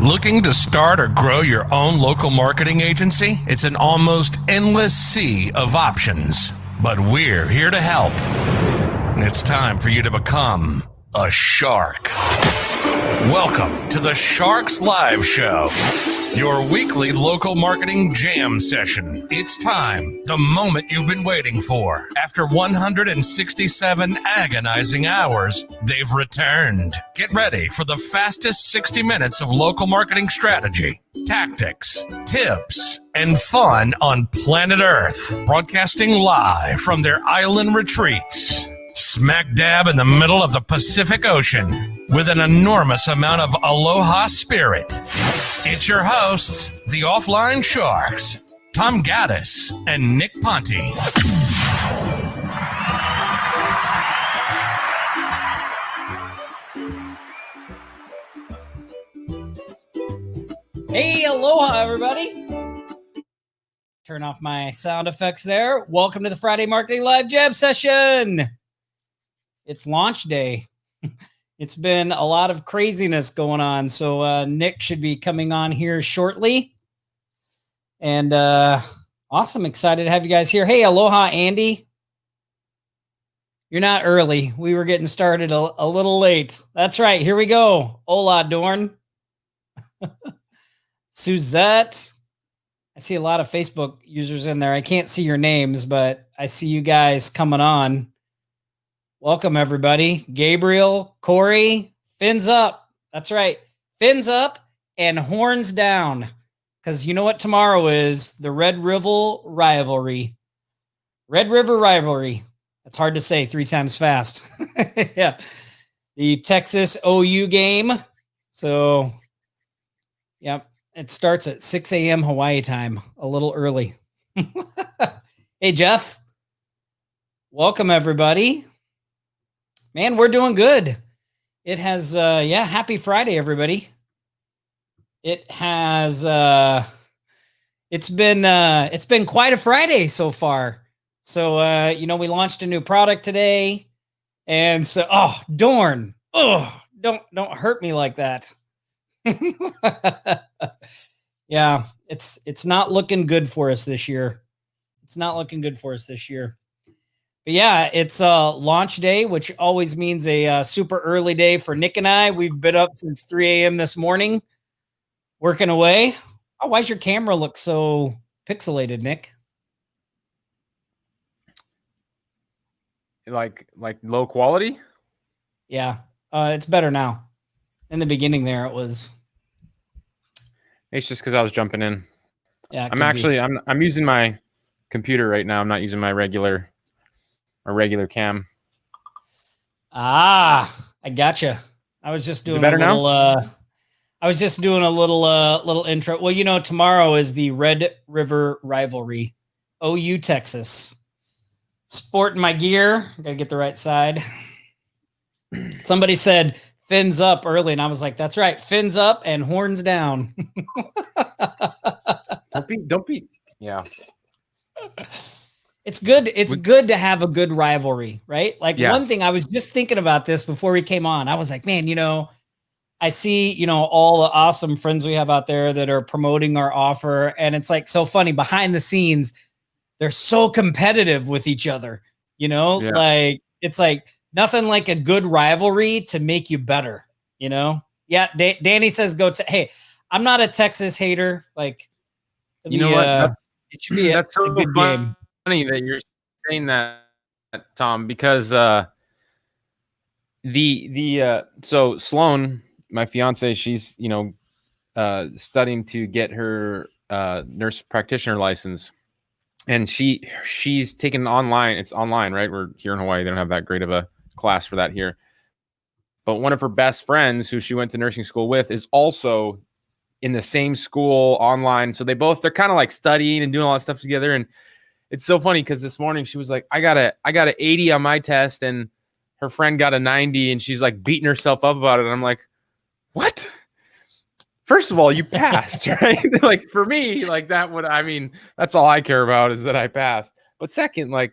Looking to start or grow your own local marketing agency? It's an almost endless sea of options, but we're here to help. It's time for you to become a shark. Welcome to the Sharks Live Show, your weekly local marketing jam session. It's time, the moment you've been waiting for. After 167 agonizing hours, they've returned. Get ready for the fastest 60 minutes of local marketing strategy, tactics, tips, and fun on planet Earth. Broadcasting live from their island retreats, smack dab in the middle of the Pacific Ocean, with an enormous amount of aloha spirit. It's your hosts, the Offline Sharks, Tom Gaddis and Nick Ponte. Hey, aloha, everybody. Turn off my sound effects there. Welcome to the Friday Marketing Live Jam Session. It's launch day. It's been a lot of craziness going on. So Nick should be coming on here shortly. And awesome. Excited to have you guys here. Hey, aloha, Andy. You're not early. We were getting started a little late. That's right. Here we go. Hola, Dorn. Suzette. I see a lot of Facebook users in there. I can't see your names, but I see you guys coming on. Welcome, everybody. Gabriel, Corey, fins up. That's right. Fins up and horns down. Because you know what tomorrow is? The Red River Rivalry. Red River Rivalry. That's hard to say 3 times fast. Yeah. The Texas OU game. So, yep. It starts at 6 a.m. Hawaii time. A little early. Hey, Jeff. Welcome, everybody. Man, we're doing good. It has, happy Friday, everybody. It has, it's been quite a Friday so far. So, we launched a new product today. And so, Dorn, don't hurt me like that. Yeah, it's not looking good for us this year. But yeah, it's launch day, which always means a super early day for Nick and I. We've been up since 3 a.m. this morning, working away. Oh, why's your camera look so pixelated, Nick? Like low quality? Yeah, it's better now. In the beginning there, it was. It's just because I was jumping in. Yeah, I'm using my computer right now. I'm not using my regular cam. I gotcha. I was just doing a little. I was just doing a little intro. Well, tomorrow is the Red River Rivalry, OU Texas. Sporting my gear. Gotta get the right side. Somebody said fins up early, and I was like, "That's right, fins up and horns down." Don't be. Yeah. It's good. It's good to have a good rivalry, right? One thing I was just thinking about this before we came on. I was like, man, I see, all the awesome friends we have out there that are promoting our offer. And it's like so funny behind the scenes, they're so competitive with each other, it's like nothing like a good rivalry to make you better, Yeah. Danny says, hey, I'm not a Texas hater. Like, you know what? It should be a good game. Funny that you're saying that, Tom, because so Sloan, my fiance, she's studying to get her nurse practitioner license, and she's taken online. It's online, right? We're here in Hawaii. They don't have that great of a class for that here. But one of her best friends, who she went to nursing school with, is also in the same school online. So they're kind of like studying and doing all that stuff together. And it's so funny because this morning she was like, I got a 80 on my test, and her friend got a 90, and she's like beating herself up about it. And I'm like, what? First of all, you passed, right? Like for me, like that's all I care about is that I passed. But second, if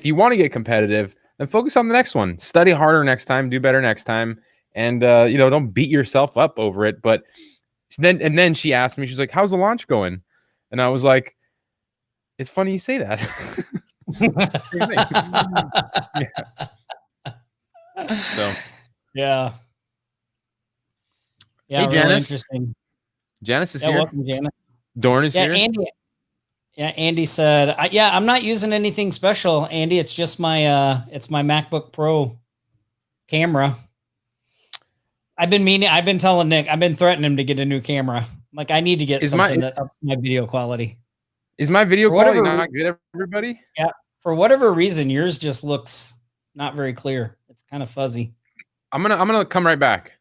you want to get competitive, then focus on the next one. Study harder next time, do better next time. and don't beat yourself up over it. But then she asked me, she's like, how's the launch going? And I was like, it's funny you say that. Same thing. Yeah. So yeah. Yeah, hey, really Janice. Interesting. Janice is Yeah, here. welcome, Janice. Dorn is here. Andy said, I'm not using anything special, Andy. It's just my MacBook Pro camera. I've been telling Nick, I've been threatening him to get a new camera. Like, I need to get something that ups my video quality. Is my video quality not good, everybody? Yeah. For whatever reason, yours just looks not very clear. It's kind of fuzzy. I'm gonna come right back.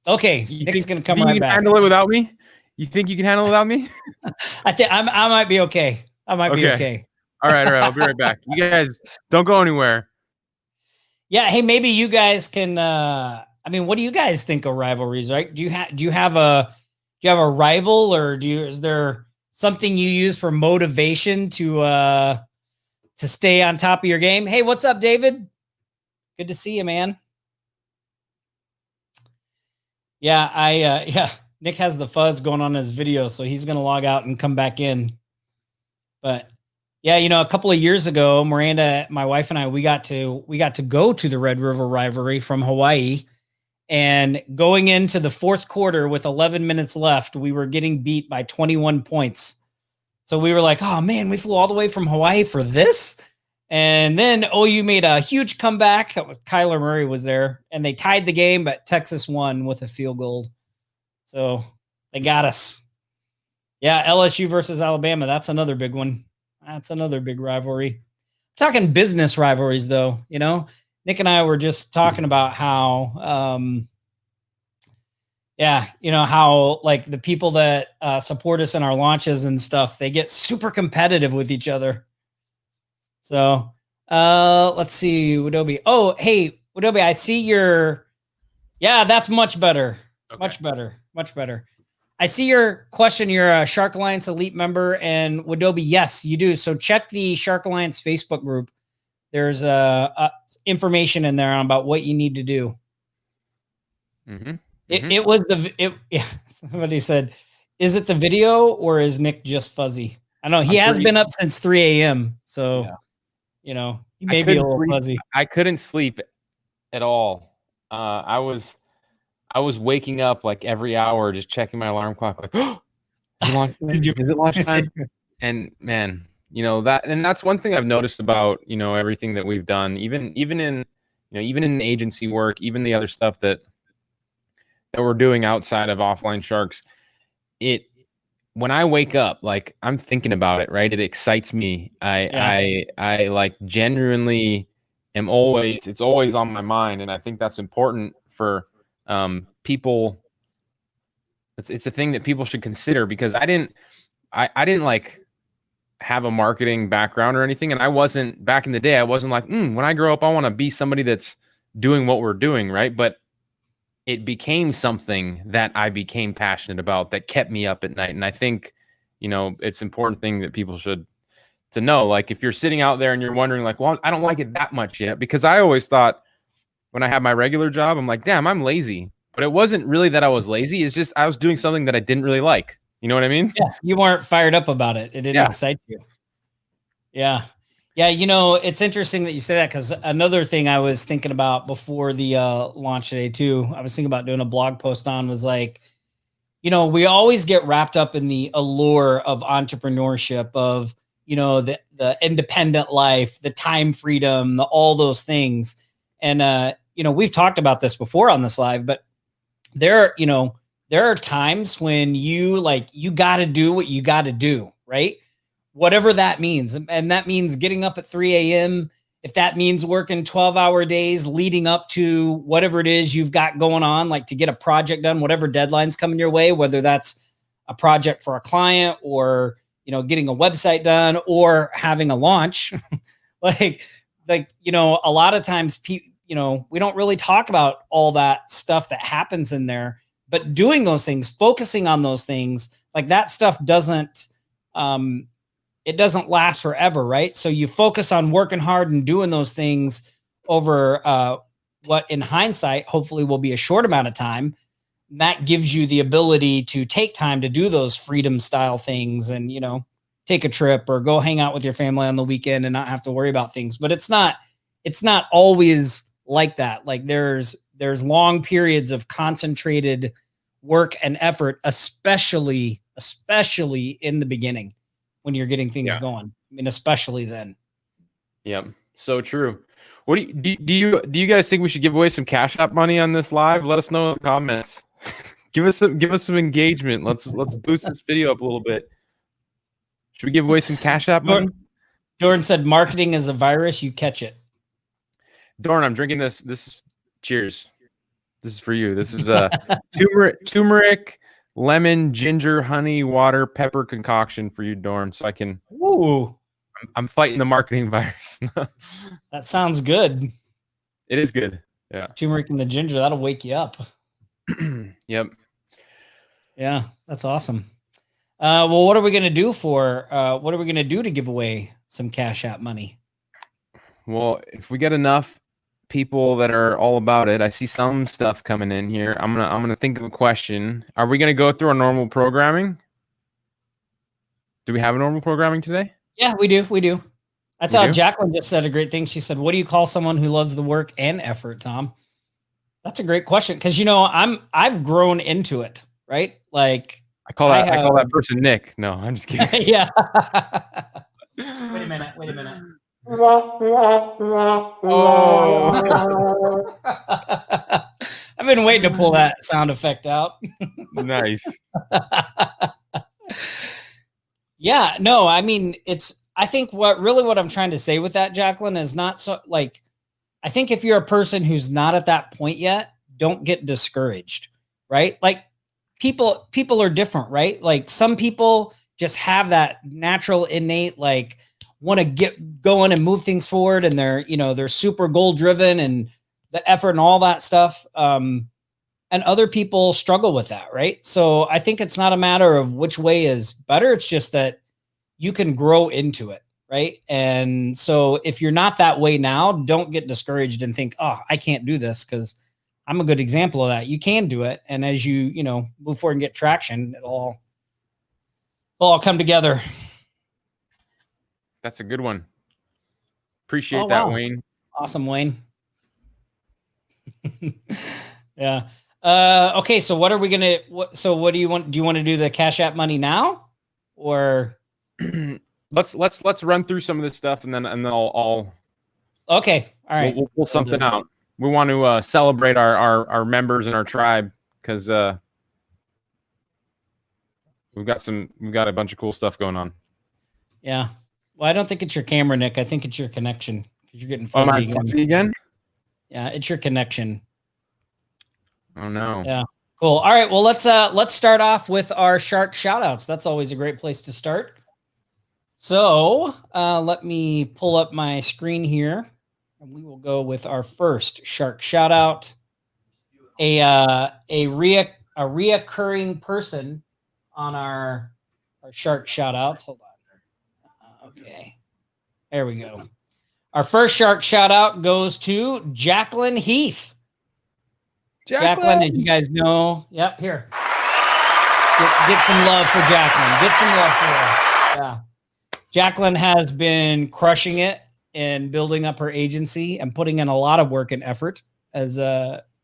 Okay, Nick's gonna come right back. You can handle it without me? You think you can handle it without me? I think I might be okay. I might be okay. All right. I'll be right back. You guys don't go anywhere. Yeah. Hey, maybe you guys can. What do you guys think of rivalries? Right? Do you have a rival, or is there something you use for motivation to stay on top of your game? Hey, what's up, David? Good to see you, man. Yeah, Nick has the fuzz going on his video, so he's going to log out and come back in. But yeah, a couple of years ago, Miranda, my wife, and I, we got to go to the Red River Rivalry from Hawaii, and going into the fourth quarter with 11 minutes left, we were getting beat by 21 points. So we were like, oh man, we flew all the way from Hawaii for this. And then OU made a huge comeback. Kyler Murray was there, and they tied the game, but Texas won with a field goal. So they got us. Yeah, LSU versus Alabama. That's another big one. That's another big rivalry. I'm talking business rivalries, though. Nick and I were just talking about how, how like the people that support us in our launches and stuff, they get super competitive with each other. So let's see, Wadobe. Oh, hey, Wadobe, I see that's much better. Okay. Much better. I see your question. You're a Shark Alliance Elite member, and Wadobe, yes, you do. So check the Shark Alliance Facebook group. There's information in there about what you need to do. Mm-hmm. Somebody said, is it the video or is Nick just fuzzy? I know he has been up since 3 a.m. So, he may be a little fuzzy. I couldn't sleep at all. I was waking up like every hour, just checking my alarm clock. Like, oh, is it launch time? And man, that's one thing I've noticed about, everything that we've done, even in agency work, even the other stuff that we're doing outside of Offline Sharks. When I wake up, like I'm thinking about it, right? It excites me. I like genuinely am it's always on my mind. And I think that's important for people. It's a thing that people should consider, because I didn't like have a marketing background or anything. And I wasn't, back in the day, I wasn't like, when I grow up, I want to be somebody that's doing what we're doing. Right. But it became something that I became passionate about, that kept me up at night. And I think, it's an important thing that people should to know. Like, if you're sitting out there and you're wondering like, well, I don't like it that much yet, because I always thought when I had my regular job, I'm like, damn, I'm lazy. But it wasn't really that I was lazy. It's just, I was doing something that I didn't really like. You know what I mean? Yeah. You weren't fired up about it. It didn't excite you. Yeah. Yeah, it's interesting that you say that, because another thing I was thinking about before the launch today too, I was thinking about doing a blog post on, was like, we always get wrapped up in the allure of entrepreneurship, of, the independent life, the time freedom, all those things. And, we've talked about this before on this live, but there are times when you got to do what you got to do, right? Whatever that means. And that means getting up at 3 a.m. If that means working 12-hour days leading up to whatever it is you've got going on, like to get a project done, whatever deadline's coming your way, whether that's a project for a client or, getting a website done or having a launch. a lot of times we don't really talk about all that stuff that happens in there, but doing those things, focusing on those things, like that stuff doesn't last forever, right? So you focus on working hard and doing those things over what in hindsight, hopefully will be a short amount of time. That gives you the ability to take time to do those freedom style things and, take a trip or go hang out with your family on the weekend and not have to worry about things. But it's not always like that. Like there's long periods of concentrated work and effort, especially in the beginning when you're getting things going. I mean, especially then. Yep. So true. What do you guys think we should give away some Cash App money on this live? Let us know in the comments. give us some engagement. Let's boost this video up a little bit. Should we give away some Cash App money? Jordan said, "Marketing is a virus. You catch it." Dorn, I'm drinking this. Cheers. This is for you. This is turmeric, lemon, ginger, honey, water, pepper concoction for you, Dorn. So I can. Ooh. I'm fighting the marketing virus. That sounds good. It is good. Yeah. Turmeric and the ginger, that'll wake you up. Yep. Yeah, that's awesome. Well, what are we going to do to give away some Cash App money? Well, if we get enough people that are all about it, I see some stuff coming in here. I'm gonna think of a question. Are we gonna go through our normal programming? Do we have a normal programming today? Yeah, we do. That's how Jacqueline just said a great thing. She said, "What do you call someone who loves the work and effort, Tom?" That's a great question because I've grown into it, right? Like I call that person Nick. No, I'm just kidding. Yeah. Wait a minute. Oh. I've been waiting to pull that sound effect out. Nice. Yeah, no, I mean, I think what I'm trying to say with that, Jacqueline, is not so like, I think if you're a person who's not at that point yet, don't get discouraged, right? Like people are different, right? Like some people just have that natural innate, like want to get going and move things forward. And they're super goal driven and the effort and all that stuff. And other people struggle with that, right? So I think it's not a matter of which way is better. It's just that you can grow into it, right? And so if you're not that way now, don't get discouraged and think, "Oh, I can't do this," because I'm a good example of that. You can do it, and as you move forward and get traction, it'll all come together. That's a good one. Appreciate that, wow. Wayne. Awesome, Wayne. Yeah. Okay, so what are we gonna? What do you want? Do you want to do the Cash App money now, or let's run through some of this stuff and then I'll. Okay, all right. We'll pull something out. We want to celebrate our members and our tribe because we've got a bunch of cool stuff going on. Yeah. Well, I don't think it's your camera, Nick. I think it's your connection because you're getting fuzzy again. Yeah, it's your connection. Oh no. Yeah. Cool. All right. Well, let's start off with our shark shout outs. That's always a great place to start. So let me pull up my screen here and we will go with our first shark shout out. A reoccurring person on our shark shout outs. Hold on. Okay. There we go. Our first shark shout out goes to Jacqueline Heath. Jacqueline, as you guys know, yep, here. Get some love for Jacqueline. Get some love for her. Yeah. Jacqueline has been crushing it and building up her agency and putting in a lot of work and effort, as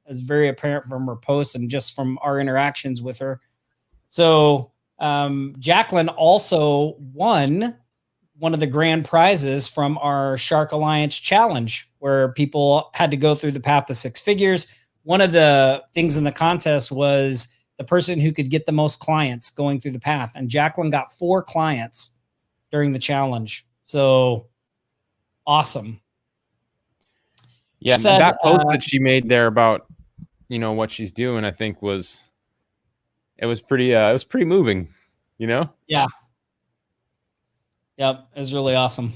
very apparent from her posts and just from our interactions with her. So Jacqueline also won one of the grand prizes from our Shark Alliance Challenge, where people had to go through the path to six figures. One of the things in the contest was the person who could get the most clients going through the path. And Jacqueline got 4 clients during the challenge. So awesome. Yeah. That post that she made there about, what she's doing, I think it was pretty moving, Yeah. Yep. It was really awesome.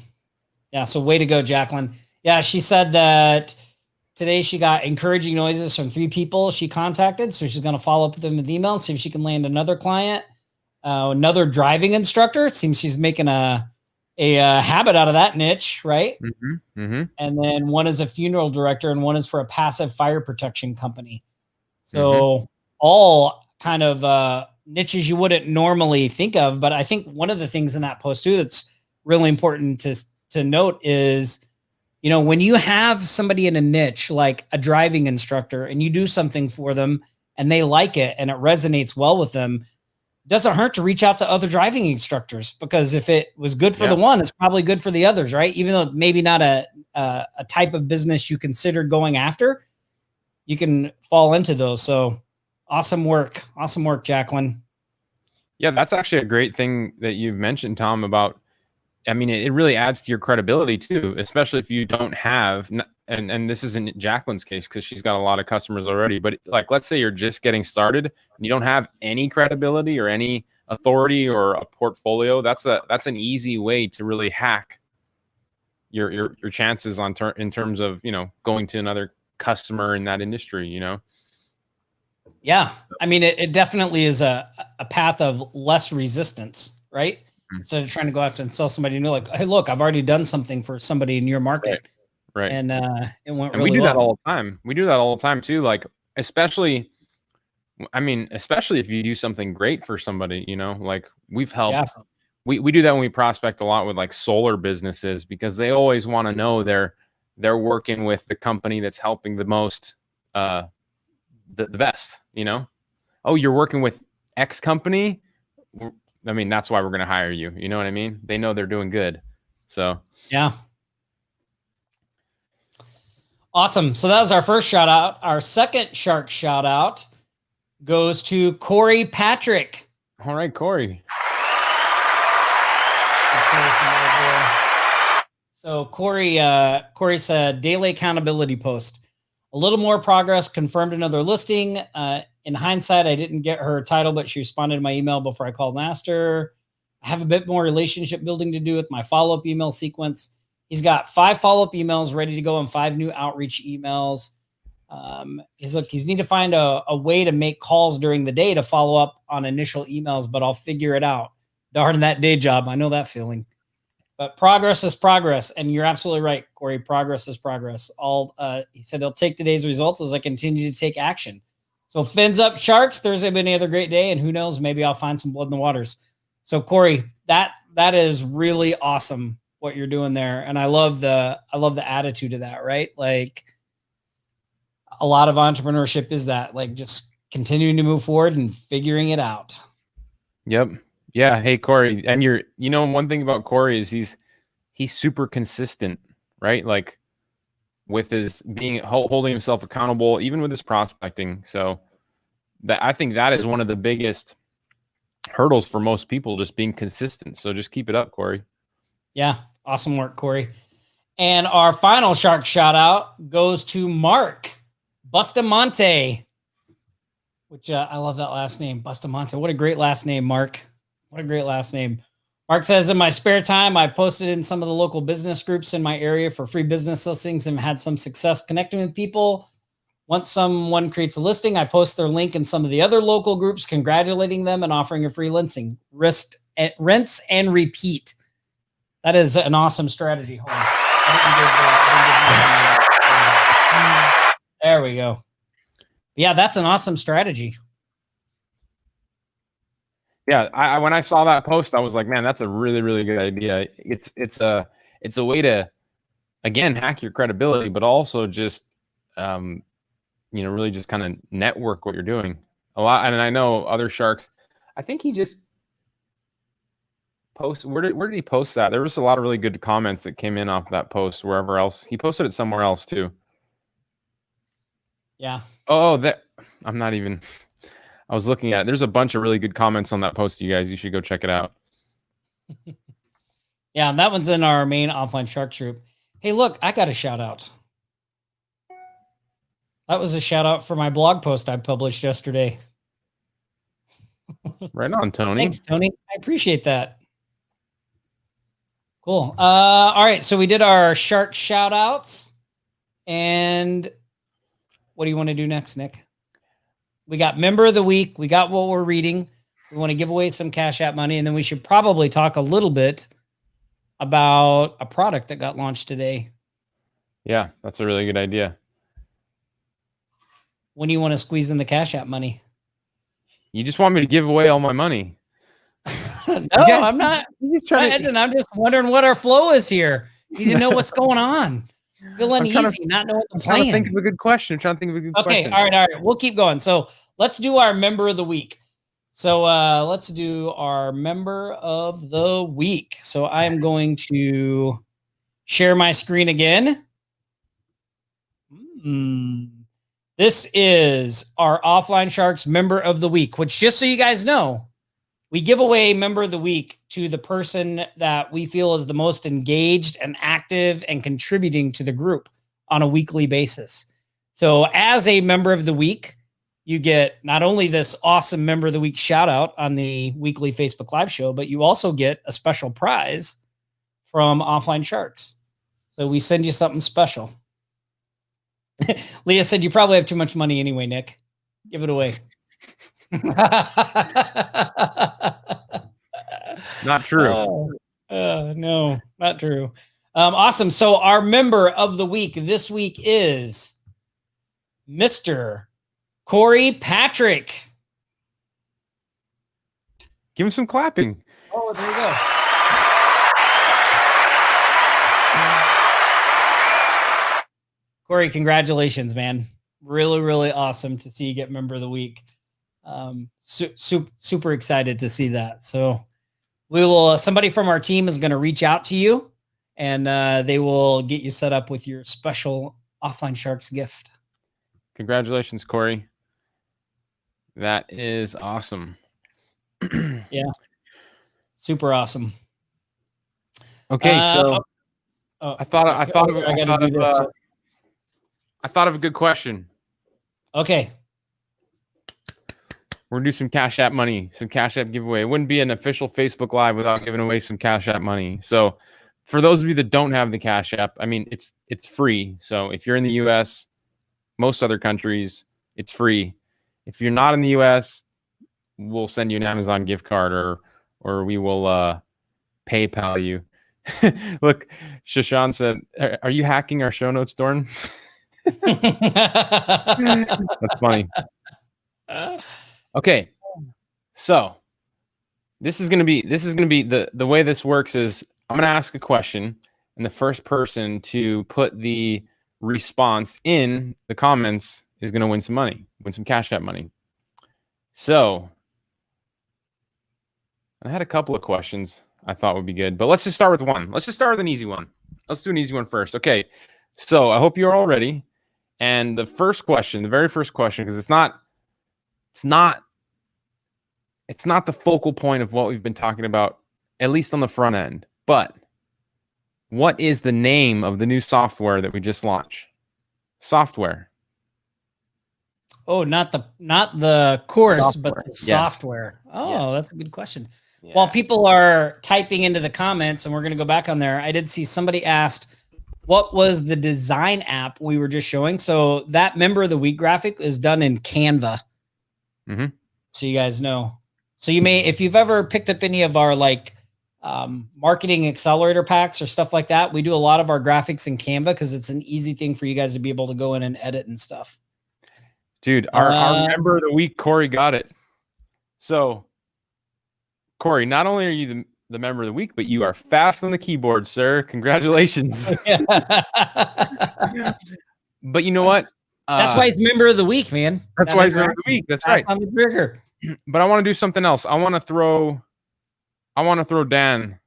Yeah. So way to go, Jacqueline. Yeah. She said that today she got encouraging noises from 3 people she contacted. So she's going to follow up with them with email and see if she can land another client, another driving instructor. It seems she's making a habit out of that niche, right? Mm-hmm. Mm-hmm. And then one is a funeral director and one is for a passive fire protection company. Mm-hmm. So all kind of niches you wouldn't normally think of. But I think one of the things in that post too that's really important to note is, you know, when you have somebody in a niche like a driving instructor and you do something for them and they like it and it resonates well with them, it doesn't hurt to reach out to other driving instructors, because if it was good for the one, it's probably good for the others, right? Even though maybe not a type of business you consider going after, you can fall into those. So awesome work, Jacqueline. Yeah, that's actually a great thing that you've mentioned, Tom, about, I mean, it really adds to your credibility too, especially if you don't have, and this isn't Jacqueline's case because she's got a lot of customers already, but like, let's say you're just getting started and you don't have any credibility or any authority or a portfolio. That's an easy way to really hack your chances in terms of, you know, going to another customer in that industry, you know? Yeah. I mean, it definitely is a path of less resistance, right? Mm. Instead of trying to go out and sell somebody new, like, hey, look, I've already done something for somebody in your market. Right. And it went And really we do that well. all the time. We do that all the time too. Like, especially, I mean, especially if you do something great for somebody, you know, like we've helped. Yeah. We do that when we prospect a lot with like solar businesses, because they always want to know they're working with the company that's helping the most, the best, you know. Oh, you're working with X company. I mean, that's why we're going to hire you. You know what I mean? They know they're doing good. So Yeah. Awesome. So that was our first shout out. Our second shark shout out goes to Corey Patrick. all right, Corey. So Corey said daily accountability post. A little more progress, confirmed another listing. In hindsight, I didn't get her title, but she responded to my email before I called Master. I have a bit more relationship building to do with my follow-up email sequence. He's got 5 follow-up emails ready to go and 5 new outreach emails. He's need to find a way to make calls during the day to follow up on initial emails, but I'll figure it out. Darn that day job. I know that feeling. But progress is progress, and you're absolutely right, Corey. Progress is progress. He said he'll take today's results as I continue to take action. So fins up, sharks. Thursday been another great day, and who knows, maybe I'll find some blood in the waters. So Corey, that is really awesome what you're doing there, and I love the attitude of that. Right, like a lot of entrepreneurship is that, like just continuing to move forward and figuring it out. Yep. Yeah. Hey, Corey. And you know, one thing about Corey is he's super consistent, right? Like with his holding himself accountable, even with his prospecting. So I think that is one of the biggest hurdles for most people, just being consistent. So just keep it up, Corey. Yeah. Awesome work, Corey. And our final shark shout out goes to Mark Bustamante, which I love that last name, Bustamante. What a great last name, Mark. What a great last name. Mark says, in my spare time, I've posted in some of the local business groups in my area for free business listings and had some success connecting with people. Once someone creates a listing, I post their link in some of the other local groups, congratulating them and offering a free listing. Rinse and repeat. That is an awesome strategy. Hold on. There we go. Yeah, that's an awesome strategy. Yeah, when I saw that post, I was like, man, that's a really, really good idea. It's a way to, again, hack your credibility, but also just you know, really just kind of network what you're doing a lot. And I know other sharks, I think he just where did he post that? There was a lot of really good comments that came in off that post wherever else. He posted it somewhere else too. Yeah. Oh, I'm not even, I was looking at it. There's a bunch of really good comments on that post, you guys. You should go check it out. Yeah, that one's in our main offline shark troop. Hey, look, I got a shout out. That was a shout out for my blog post I published yesterday. Right on, Tony. Thanks, Tony. I appreciate that. Cool. All right, so we did our shark shout outs. And what do you want to do next, Nick? We got member of the week. We got what we're reading. We want to give away some Cash App money, and then we should probably talk a little bit about a product that got launched today. Yeah, that's a really good idea. When do you want to squeeze in the Cash App money? You just want me to give away all my money. No, guys, I'm not. trying I'm just wondering what our flow is here. Need to know what's going on. Feel uneasy, not knowing the plan. Trying to think of a good question. Okay, all right. We'll keep going. So let's do our member of the week. So let's do our member of the week. So I'm going to share my screen again. This is our Offline Sharks member of the week, which, just so you guys know, we give away member of the week to the person that we feel is the most engaged and active and contributing to the group on a weekly basis. So as a member of the week, you get not only this awesome member of the week shout out on the weekly Facebook Live show, but you also get a special prize from Offline Sharks. So we send you something special. Leah said, you probably have too much money anyway, Nick. Give it away. Not true. No, not true. Awesome. So our member of the week this week is Mr. Corey Patrick. Give him some clapping. Oh, there you go. Corey, congratulations, man. Really, really awesome to see you get member of the week. Super excited to see that. So we will, somebody from our team is going to reach out to you and they will get you set up with your special Offline Sharks gift. Congratulations, Corey. That is awesome. Yeah. Super awesome. Okay. So I thought of a good question. Okay. We're gonna do some Cash App money, some Cash App giveaway. It wouldn't be an official Facebook Live without giving away some Cash App money. So for those of you that don't have the Cash App, I mean, it's free. So if you're in the US, most other countries, it's free. If you're not in the US, we'll send you an Amazon gift card or we will PayPal you. Look, Shashan said, are you hacking our show notes, Dorn? That's funny. Okay. So this is gonna be the way this works is I'm gonna ask a question, and the first person to put the response in the comments is gonna win some money, win some Cash App money. So I had a couple of questions I thought would be good, but let's just start with one. Let's just start with an easy one. Let's do an easy one first. Okay. So I hope you're all ready. And the very first question, because it's not the focal point of what we've been talking about, at least on the front end. But what is the name of the new software that we just launched? Software. Oh, not the course, Software. but the software. Oh, that's a good question. Yeah. While people are typing into the comments, and we're going to go back on there, I did see somebody asked, what was the design app we were just showing? So that member of the week graphic is done in Canva. Mm-hmm. So you guys know. So you may, if you've ever picked up any of our marketing accelerator packs or stuff like that, we do a lot of our graphics in Canva because it's an easy thing for you guys to be able to go in and edit and stuff. Dude, our member of the week, Corey, got it. So, Corey, not only are you the member of the week, but you are fast on the keyboard, sir. Congratulations. But you know what? That's why he's member of the week, man. That's why he's member of the week. That's right. On the trigger. But I want to do something else. I want to throw Dan,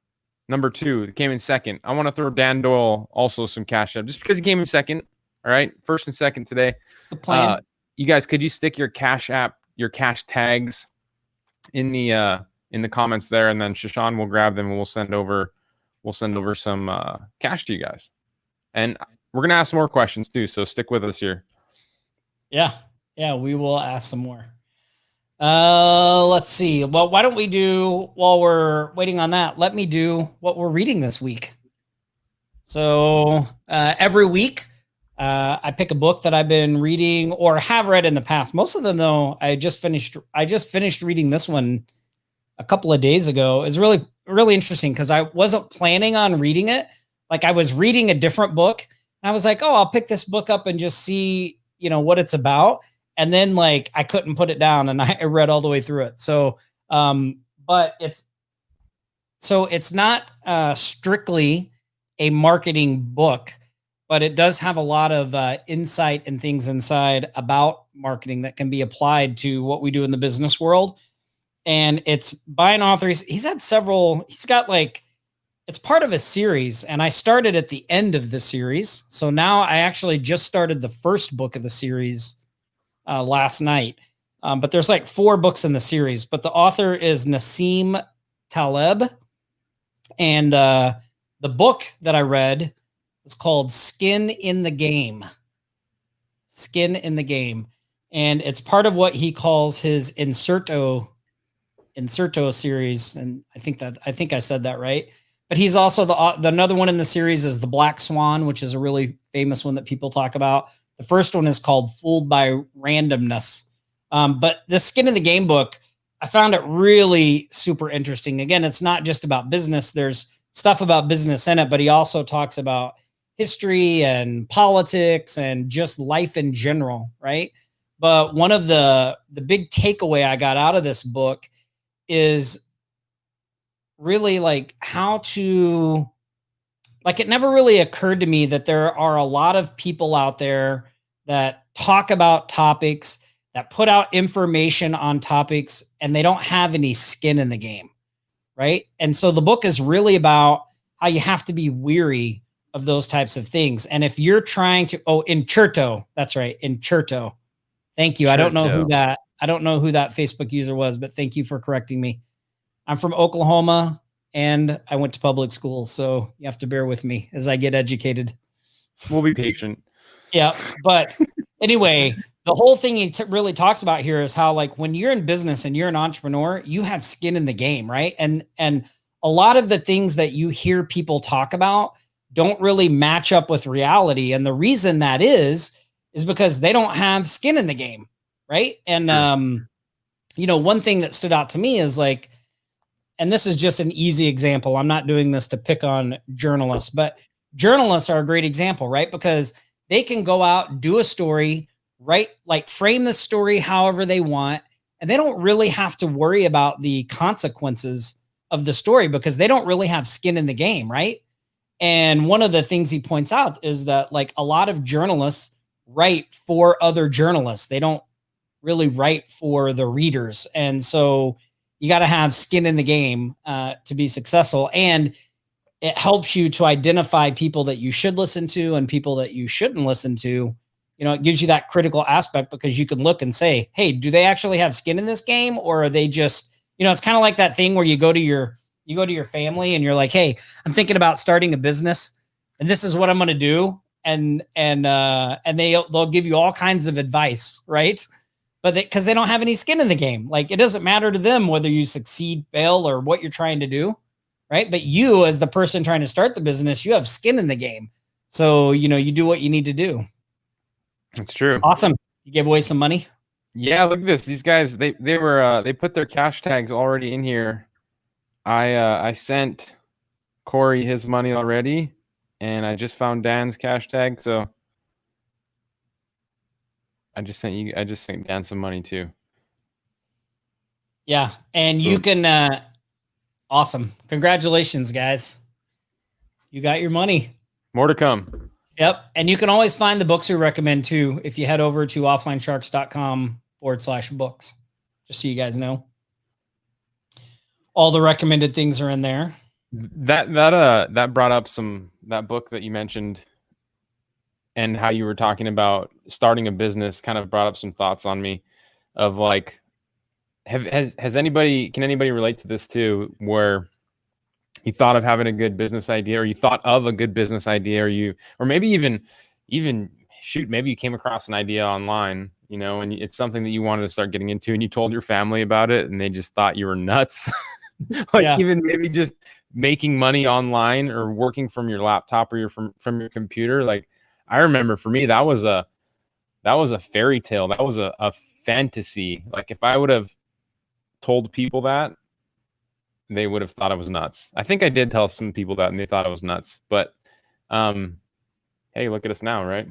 number 2, that came in second. I want to throw Dan Doyle also some Cash App, just because he came in second. All right, first and second today. Good plan. You guys, could you stick your Cash App, your cash tags in the comments there, and then Shashan will grab them and we'll send over some cash to you guys. And we're gonna ask more questions too, so stick with us here. Yeah, we will ask some more. Let's see. Well, why don't we do, while we're waiting on that, let me do what we're reading this week. So every week, I pick a book that I've been reading or have read in the past. Most of them, though, I just finished reading this one a couple of days ago. It's really really interesting because I wasn't planning on reading it. Like I was reading a different book and I was like, oh, I'll pick this book up and just see, what it's about. And then like I couldn't put it down and I read all the way through it. So, but it's not strictly a marketing book, but it does have a lot of insight and things inside about marketing that can be applied to what we do in the business world. And it's by an author. He's got like, it's part of a series. And I started at the end of the series. So now I actually just started the first book of the series last night. But there's like 4 books in the series, but the author is Nassim Taleb. And the book that I read is called Skin in the Game. Skin in the Game. And it's part of what he calls his Inserto series. And I think I said that right. But he's also the another one in the series is The Black Swan, which is a really famous one that people talk about. The first one is called Fooled by Randomness. But the Skin in the Game book, I found it really super interesting. Again, it's not just about business. There's stuff about business in it, but he also talks about history and politics and just life in general, right? But one of the big takeaway I got out of this book is really like how to, like, it never really occurred to me that there are a lot of people out there that talk about topics, that put out information on topics, and they don't have any skin in the game, right? And so the book is really about how you have to be weary of those types of things. And if you're trying to, Incerto, that's right, Incerto. Thank you. I don't know who that Facebook user was, but thank you for correcting me. I'm from Oklahoma and I went to public school, so you have to bear with me as I get educated. We'll be patient. Yeah, but anyway, the whole thing he really talks about here is how, like, when you're in business and you're an entrepreneur, you have skin in the game, right? And a lot of the things that you hear people talk about don't really match up with reality. And the reason that is because they don't have skin in the game, right? And one thing that stood out to me is like, and this is just an easy example. I'm not doing this to pick on journalists, but journalists are a great example, right? Because they can go out, do a story, right? Like frame the story however they want. And they don't really have to worry about the consequences of the story because they don't really have skin in the game, right? And one of the things he points out is that like a lot of journalists write for other journalists. They don't really write for the readers. And so you got to have skin in the game to be successful. And it helps you to identify people that you should listen to and people that you shouldn't listen to. It gives you that critical aspect because you can look and say, hey, do they actually have skin in this game? Or are they just, it's kind of like that thing where you go to your family and you're like, hey, I'm thinking about starting a business and this is what I'm going to do. And they'll give you all kinds of advice, right? But because they don't have any skin in the game, like it doesn't matter to them whether you succeed, fail, or what you're trying to do, right? But you, as the person trying to start the business, you have skin in the game. So, you do what you need to do. That's true. Awesome. You gave away some money? Yeah, look at this. These guys, they put their cash tags already in here. I sent Corey his money already, and I just found Dan's cash tag, so I just sent Dan some money too. Yeah, and you can awesome. Congratulations, guys. You got your money. More to come. Yep. And you can always find the books we recommend too if you head over to offlinesharks.com/books, just so you guys know. All the recommended things are in there. That brought up that book that you mentioned and how you were talking about starting a business kind of brought up some thoughts on me of like, can anybody relate to this too, where you thought of having a good business idea, or you thought of a good business idea, or maybe even shoot, maybe you came across an idea online, and it's something that you wanted to start getting into, and you told your family about it and they just thought you were nuts. Even maybe just making money online or working from your laptop or from your computer. Like I remember for me, that was a fairy tale. That was a fantasy. Like if I would have told people that they would have thought I was nuts. I think I did tell some people that, and they thought I was nuts. But hey, look at us now, right?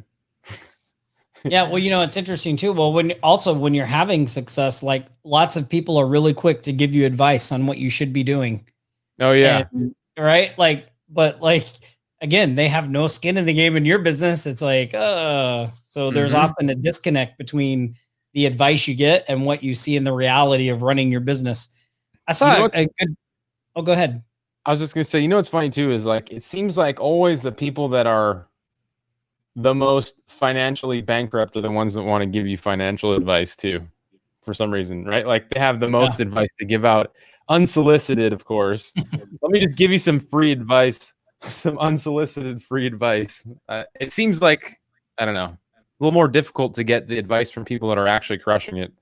Yeah, well, it's interesting too. Well, when you're having success, like lots of people are really quick to give you advice on what you should be doing. Oh yeah, And, right? But again, they have no skin in the game in your business. It's like, so there's often a disconnect between the advice you get and what you see in the reality of running your business. I saw a good. Oh, go ahead. I was just gonna say, what's funny too is like it seems like always the people that are the most financially bankrupt are the ones that want to give you financial advice too, for some reason, right? Like they have the most advice to give out, unsolicited, of course. Let me just give you some free advice, some unsolicited free advice. It seems like, I don't know, a little more difficult to get the advice from people that are actually crushing it.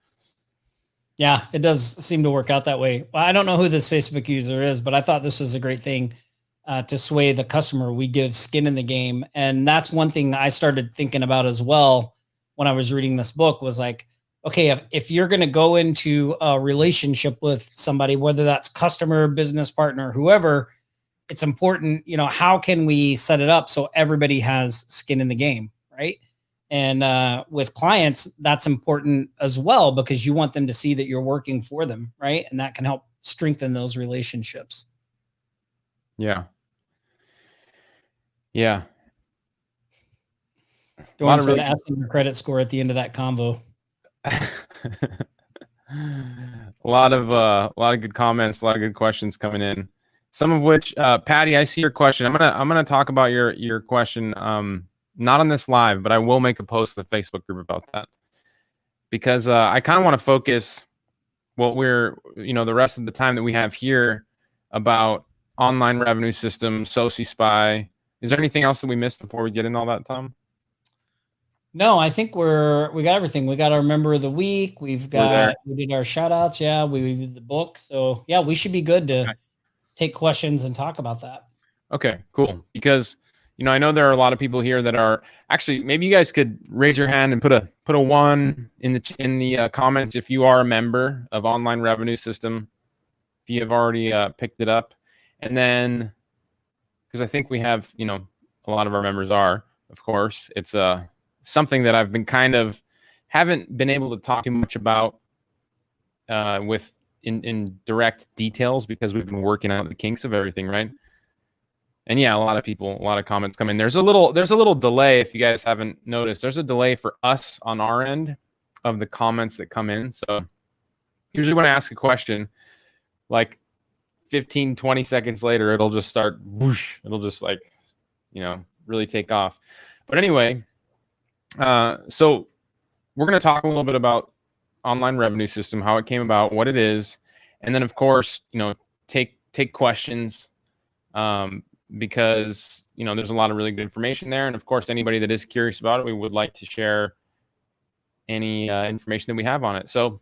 Yeah, it does seem to work out that way. Well, I don't know who this Facebook user is, but I thought this was a great thing to sway the customer. We give skin in the game. And that's one thing I started thinking about as well when I was reading this book was like, okay, if you're going to go into a relationship with somebody, whether that's customer, business partner, whoever, it's important, how can we set it up so everybody has skin in the game, right? And with clients, that's important as well because you want them to see that you're working for them, right? And that can help strengthen those relationships. Yeah. Yeah. Dawn said, asking your credit score at the end of that convo. A lot of good comments, a lot of good questions coming in. Some of which, Patty, I see your question. I'm gonna talk about your question. Not on this live, but I will make a post in the Facebook group about that because I kind of want to focus what we're, the rest of the time that we have here about online revenue system, Soci Spy. Is there anything else that we missed before we get into all that, Tom? No, I think we got everything. We got our member of the week. We did our shout outs. Yeah. We did the book. So yeah, we should be good to take questions and talk about that. Okay, cool. Because, I know there are a lot of people here that are actually, maybe you guys could raise your hand and put a 1 in the comments if you are a member of Online Revenue System, if you have already picked it up. And then, because I think we have, a lot of our members are, of course, it's something that I've been haven't been able to talk too much about with in direct details because we've been working out the kinks of everything, right? And yeah, a lot of comments come in. There's a little delay if you guys haven't noticed. There's a delay for us on our end of the comments that come in. So usually when I ask a question, like 15, 20 seconds later, it'll just start whoosh. It'll just really take off. But anyway, so we're going to talk a little bit about Online Revenue System, how it came about, what it is, and then of course, take questions because there's a lot of really good information there, and of course, anybody that is curious about it, we would like to share any information that we have on it. So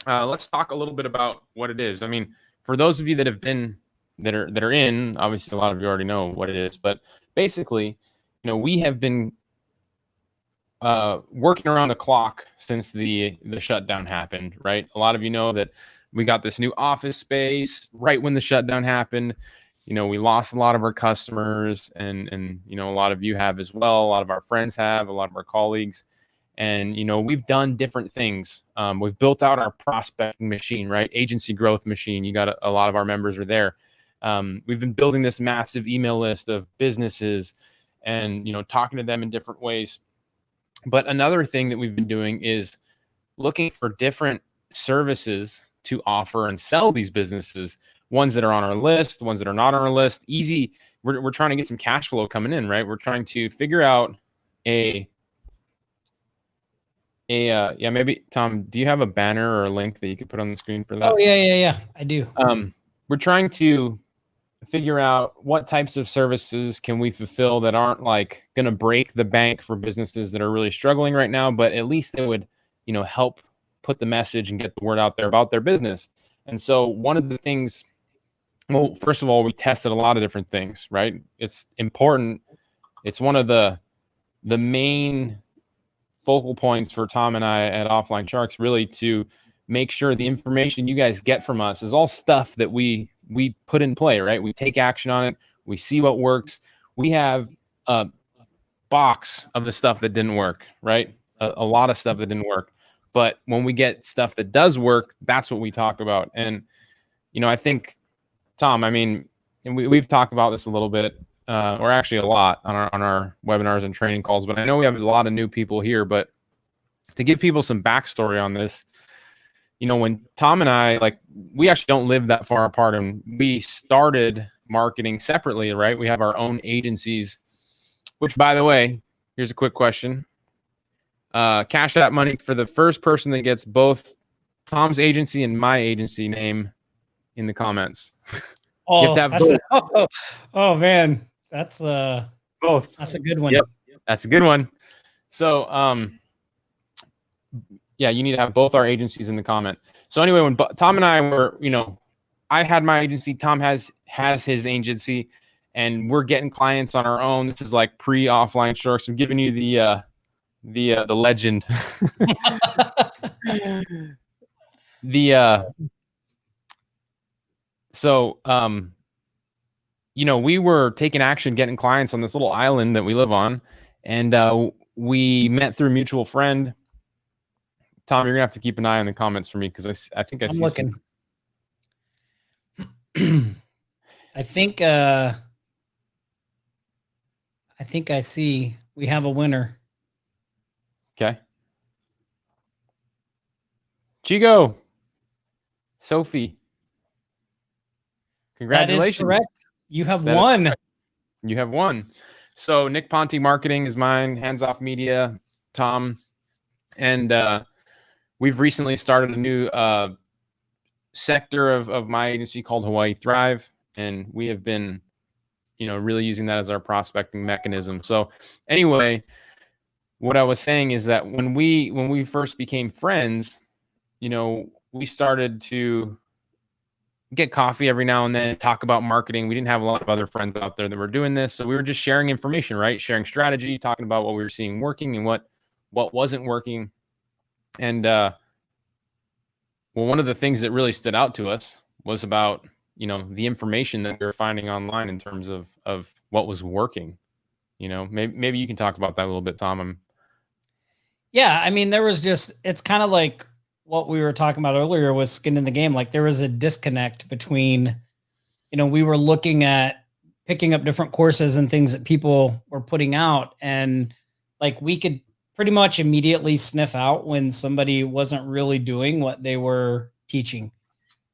let's talk a little bit about what it is. I mean, for those of you that have been that are in, obviously a lot of you already know what it is, but basically, we have been working around the clock since the shutdown happened, right? A lot of you know that we got this new office space right when the shutdown happened. We lost a lot of our customers and a lot of you have as well. A lot of our friends have, a lot of our colleagues. And, we've done different things. We've built out our prospecting machine, right? Agency growth machine. You got a lot of our members are there. We've been building this massive email list of businesses and, talking to them in different ways. But another thing that we've been doing is looking for different services to offer and sell these businesses, ones that are on our list, ones that are not on our list. Easy. We're trying to get some cash flow coming in, right? We're trying to figure out maybe Tom, do you have a banner or a link that you could put on the screen for that? Oh, yeah. I do. We're trying to figure out what types of services can we fulfill that aren't like going to break the bank for businesses that are really struggling right now, but at least they would, help put the message and get the word out there about their business. And so one of the things, well, first of all, we tested a lot of different things, right? It's important. It's one of the main focal points for Tom and I at Offline Sharks, really to make sure the information you guys get from us is all stuff that we put in play, right? We take action on it. We see what works. We have a box of the stuff that didn't work, right? A lot of stuff that didn't work. But when we get stuff that does work, that's what we talk about. And, I think, Tom, I mean, and we've talked about this a little bit, or actually a lot on our webinars and training calls, but I know we have a lot of new people here. But to give people some backstory on this, when Tom and I, we actually don't live that far apart, and we started marketing separately, right? We have our own agencies, which, by the way, here's a quick question. Cash App money for the first person that gets both Tom's agency and my agency name in the comments. Oh, oh man, that's both. That's a good one. Yep, that's a good one. So, yeah, you need to have both our agencies in the comment. So anyway, when Tom and I were, I had my agency, Tom has his agency, and we're getting clients on our own. This is like pre-offline sharks. I'm giving you the legend. So we were taking action, getting clients on this little island that we live on, and we met through a mutual friend. Tom, you're gonna have to keep an eye on the comments for me, because I think I'm see looking. I think I see we have a winner. Okay. Chigo. Sophie. Congratulations. That is correct. You have won. You have won. So Nick Ponte Marketing is mine, Hands Off Media, Tom. And we've recently started a new sector of my agency called Hawaii Thrive. And we have been, really using that as our prospecting mechanism. So anyway, what I was saying is that when we first became friends, we started to get coffee every now and then, talk about marketing. We didn't have a lot of other friends out there that were doing this. So we were just sharing information, right? Sharing strategy, talking about what we were seeing working and what wasn't working. And one of the things that really stood out to us was about, the information that we were finding online in terms of what was working. Maybe you can talk about that a little bit, Tom. Yeah, I mean, it's kind of like what we were talking about earlier with skin in the game. Like, there was a disconnect between, we were looking at picking up different courses and things that people were putting out, and we could pretty much immediately sniff out when somebody wasn't really doing what they were teaching.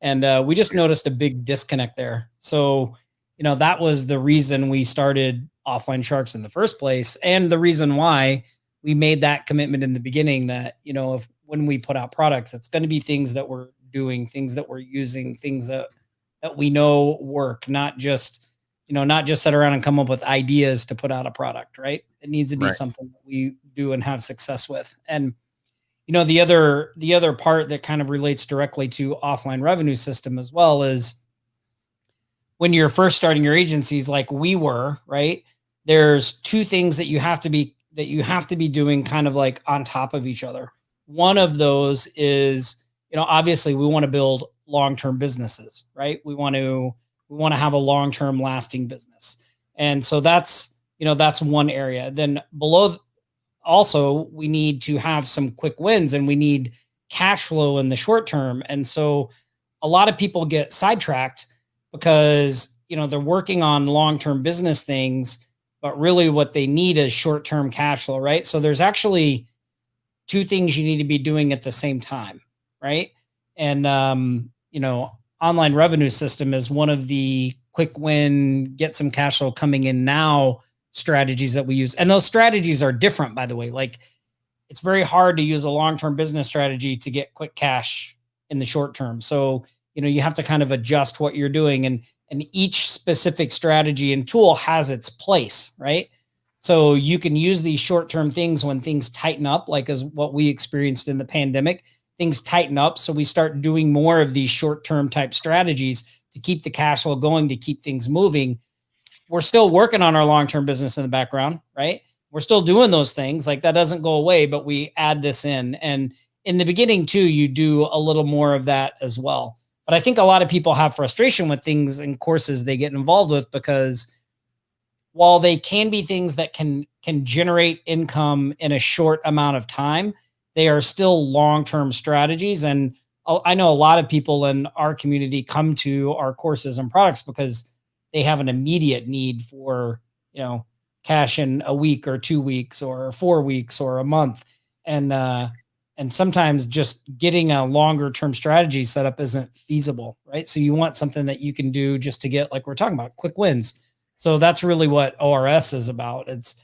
And we just noticed a big disconnect there. So, that was the reason we started Offline Sharks in the first place, and the reason why we made that commitment in the beginning that, when we put out products, it's going to be things that we're doing, things that we're using, things that we know work, not just sit around and come up with ideas to put out a product, right? It needs to be something that we do and have success with. And, the other part that kind of relates directly to offline revenue system as well is when you're first starting your agencies, like we were, right? There's two things that you have to be doing kind of like on top of each other. One of those is, obviously we want to build long-term businesses, right? We want to have a long-term lasting business. And so that's one area. Then below, also, we need to have some quick wins, and we need cash flow in the short term. And so a lot of people get sidetracked because, they're working on long-term business things, but really what they need is short-term cash flow, right? So there's actually two things you need to be doing at the same time, right? And, online revenue system is one of the quick win, get some cash flow coming in now strategies that we use. And those strategies are different, by the way. It's very hard to use a long-term business strategy to get quick cash in the short term. So, you have to kind of adjust what you're doing, and each specific strategy and tool has its place, right? So you can use these short-term things when things tighten up, like as what we experienced in the pandemic. Things tighten up, so we start doing more of these short-term type strategies to keep the cash flow going, to keep things moving. We're still working on our long-term business in the background, right? We're still doing those things. That doesn't go away, but we add this in. And in the beginning too, you do a little more of that as well. But I think a lot of people have frustration with things and courses they get involved with, because while they can be things that can generate income in a short amount of time, they are still long-term strategies. And I know a lot of people in our community come to our courses and products because they have an immediate need for, cash in a week or 2 weeks or 4 weeks or a month. And sometimes just getting a longer term strategy set up isn't feasible, right? So you want something that you can do just to get, like we're talking about, quick wins. So that's really what ORS is about. It's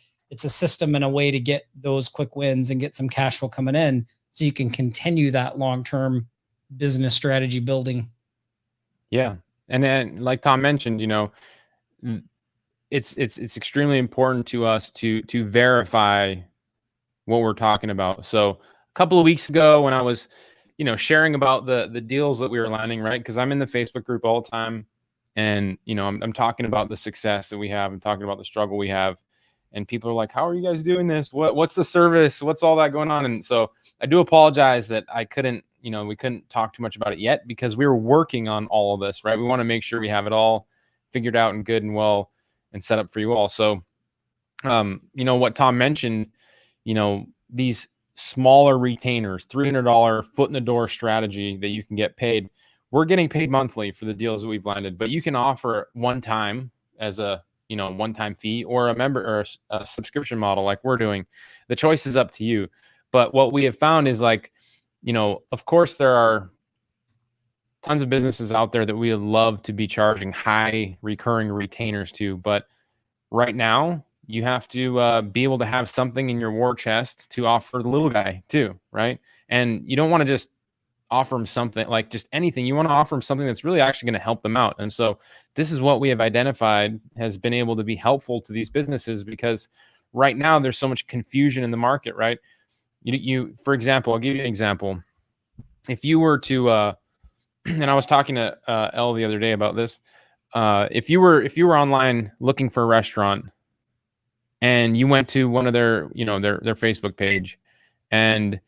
a system and a way to get those quick wins and get some cash flow coming in so you can continue that long-term business strategy building. Yeah. And then like Tom mentioned, it's extremely important to us to verify what we're talking about. So a couple of weeks ago when I was, sharing about the deals that we were landing, right? Because I'm in the Facebook group all the time. And, I'm talking about the success that we have. I'm talking about the struggle we have. And people are like, how are you guys doing this? What's the service? What's all that going on? And so I do apologize that I couldn't, we couldn't talk too much about it yet, because we were working on all of this, right? We want to make sure we have it all figured out and good and well and set up for you all. So, what Tom mentioned, these smaller retainers, $300 foot in the door strategy that you can get paid. We're getting paid monthly for the deals that we've landed, but you can offer one time as a, one-time fee, or a member or a subscription model like we're doing. The choice is up to you. But what we have found is, like, of course there are tons of businesses out there that we would love to be charging high recurring retainers to. But right now you have to be able to have something in your war chest to offer the little guy too, right? And you don't want to just offer them something like just anything. You want to offer them something that's really actually going to help them out. And so this is what we have identified has been able to be helpful to these businesses, because right now there's so much confusion in the market, right? You for example, I'll give you an example. If you were to, and I was talking to Elle the other day about this. If you were online looking for a restaurant and you went to one of their, their Facebook page, and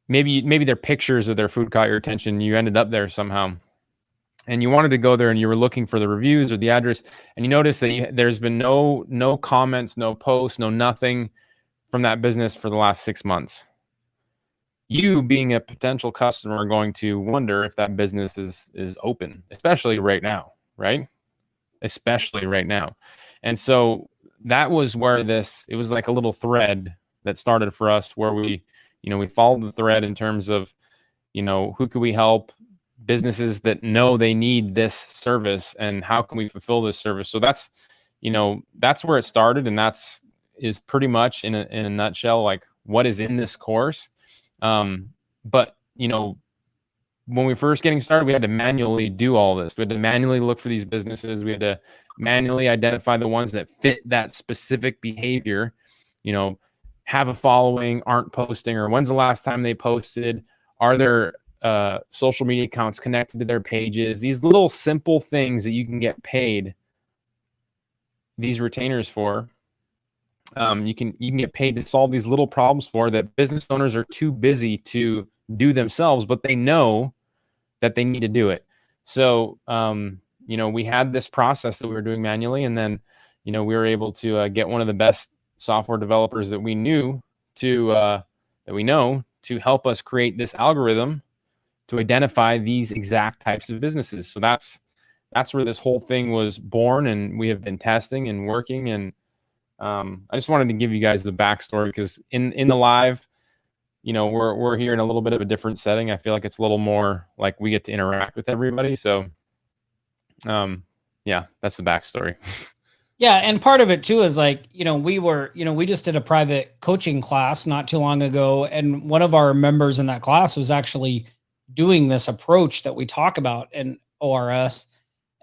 maybe their pictures of their food caught your attention, you ended up there somehow, and you wanted to go there and you were looking for the reviews or the address, and you noticed that there's been no comments, no posts, no nothing from that business for the last 6 months. You, being a potential customer, are going to wonder if that business is open, especially right now, right? Especially right now. And so that was where it was like a little thread that started for us, where we followed the thread in terms of, who could we help, businesses that know they need this service, and how can we fulfill this service? So that's where it started. And is pretty much in a nutshell, like what is in this course. But when we first getting started, we had to manually do all this. We had to manually look for these businesses. We had to manually identify the ones that fit that specific behavior, have a following, aren't posting, or when's the last time they posted? Are their social media accounts connected to their pages? These little simple things that you can get paid these retainers for. You can get paid to solve these little problems for, that business owners are too busy to do themselves, but they know that they need to do it. So, we had this process that we were doing manually, and then, we were able to get one of the best software developers that we know to help us create this algorithm to identify these exact types of businesses. So that's where this whole thing was born, and we have been testing and working. And I just wanted to give you guys the backstory, because in the live, we're here in a little bit of a different setting. I feel like it's a little more like we get to interact with everybody. So, yeah, that's the backstory. Yeah. And part of it too is like, we just did a private coaching class not too long ago. And one of our members in that class was actually doing this approach that we talk about in ORS,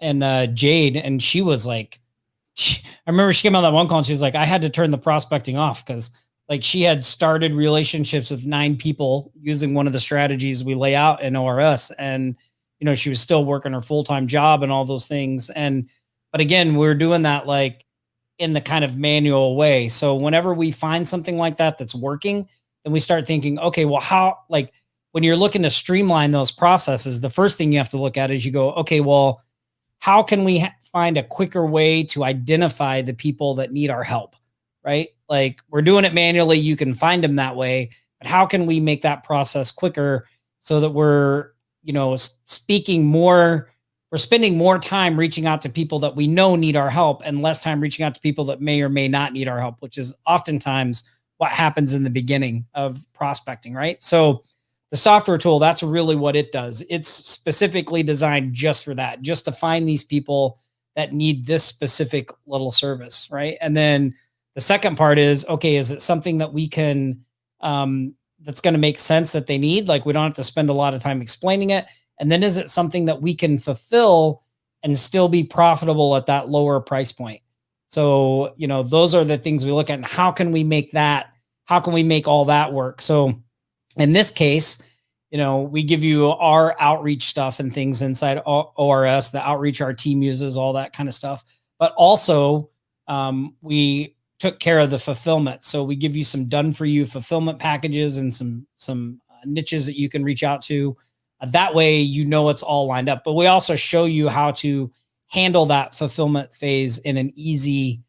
and Jade. And she was like, I remember she came on that one call and she was like, I had to turn the prospecting off, because like she had started relationships with 9 people using one of the strategies we lay out in ORS. And, she was still working her full-time job and all those things. But again, we're doing that like in the kind of manual way. So whenever we find something like that that's working, then we start thinking, okay, well, how, like when you're looking to streamline those processes, the first thing you have to look at is you go, okay, well, how can we find a quicker way to identify the people that need our help, right? Like we're doing it manually. You can find them that way, but how can we make that process quicker so that we're, speaking more, we're spending more time reaching out to people that we know need our help and less time reaching out to people that may or may not need our help, which is oftentimes what happens in the beginning of prospecting, right? So the software tool, that's really what it does. It's specifically designed just for that, just to find these people that need this specific little service, right? And then the second part is, okay, is it something that we can, that's going to make sense that they need? Like we don't have to spend a lot of time explaining it. And then is it something that we can fulfill and still be profitable at that lower price point? So, those are the things we look at. And how can we make that? How can we make all that work? So in this case, we give you our outreach stuff and things inside ORS, the outreach our team uses, all that kind of stuff. But also, we took care of the fulfillment. So we give you some done for you fulfillment packages and some niches that you can reach out to. That way, it's all lined up. But we also show you how to handle that fulfillment phase in an easy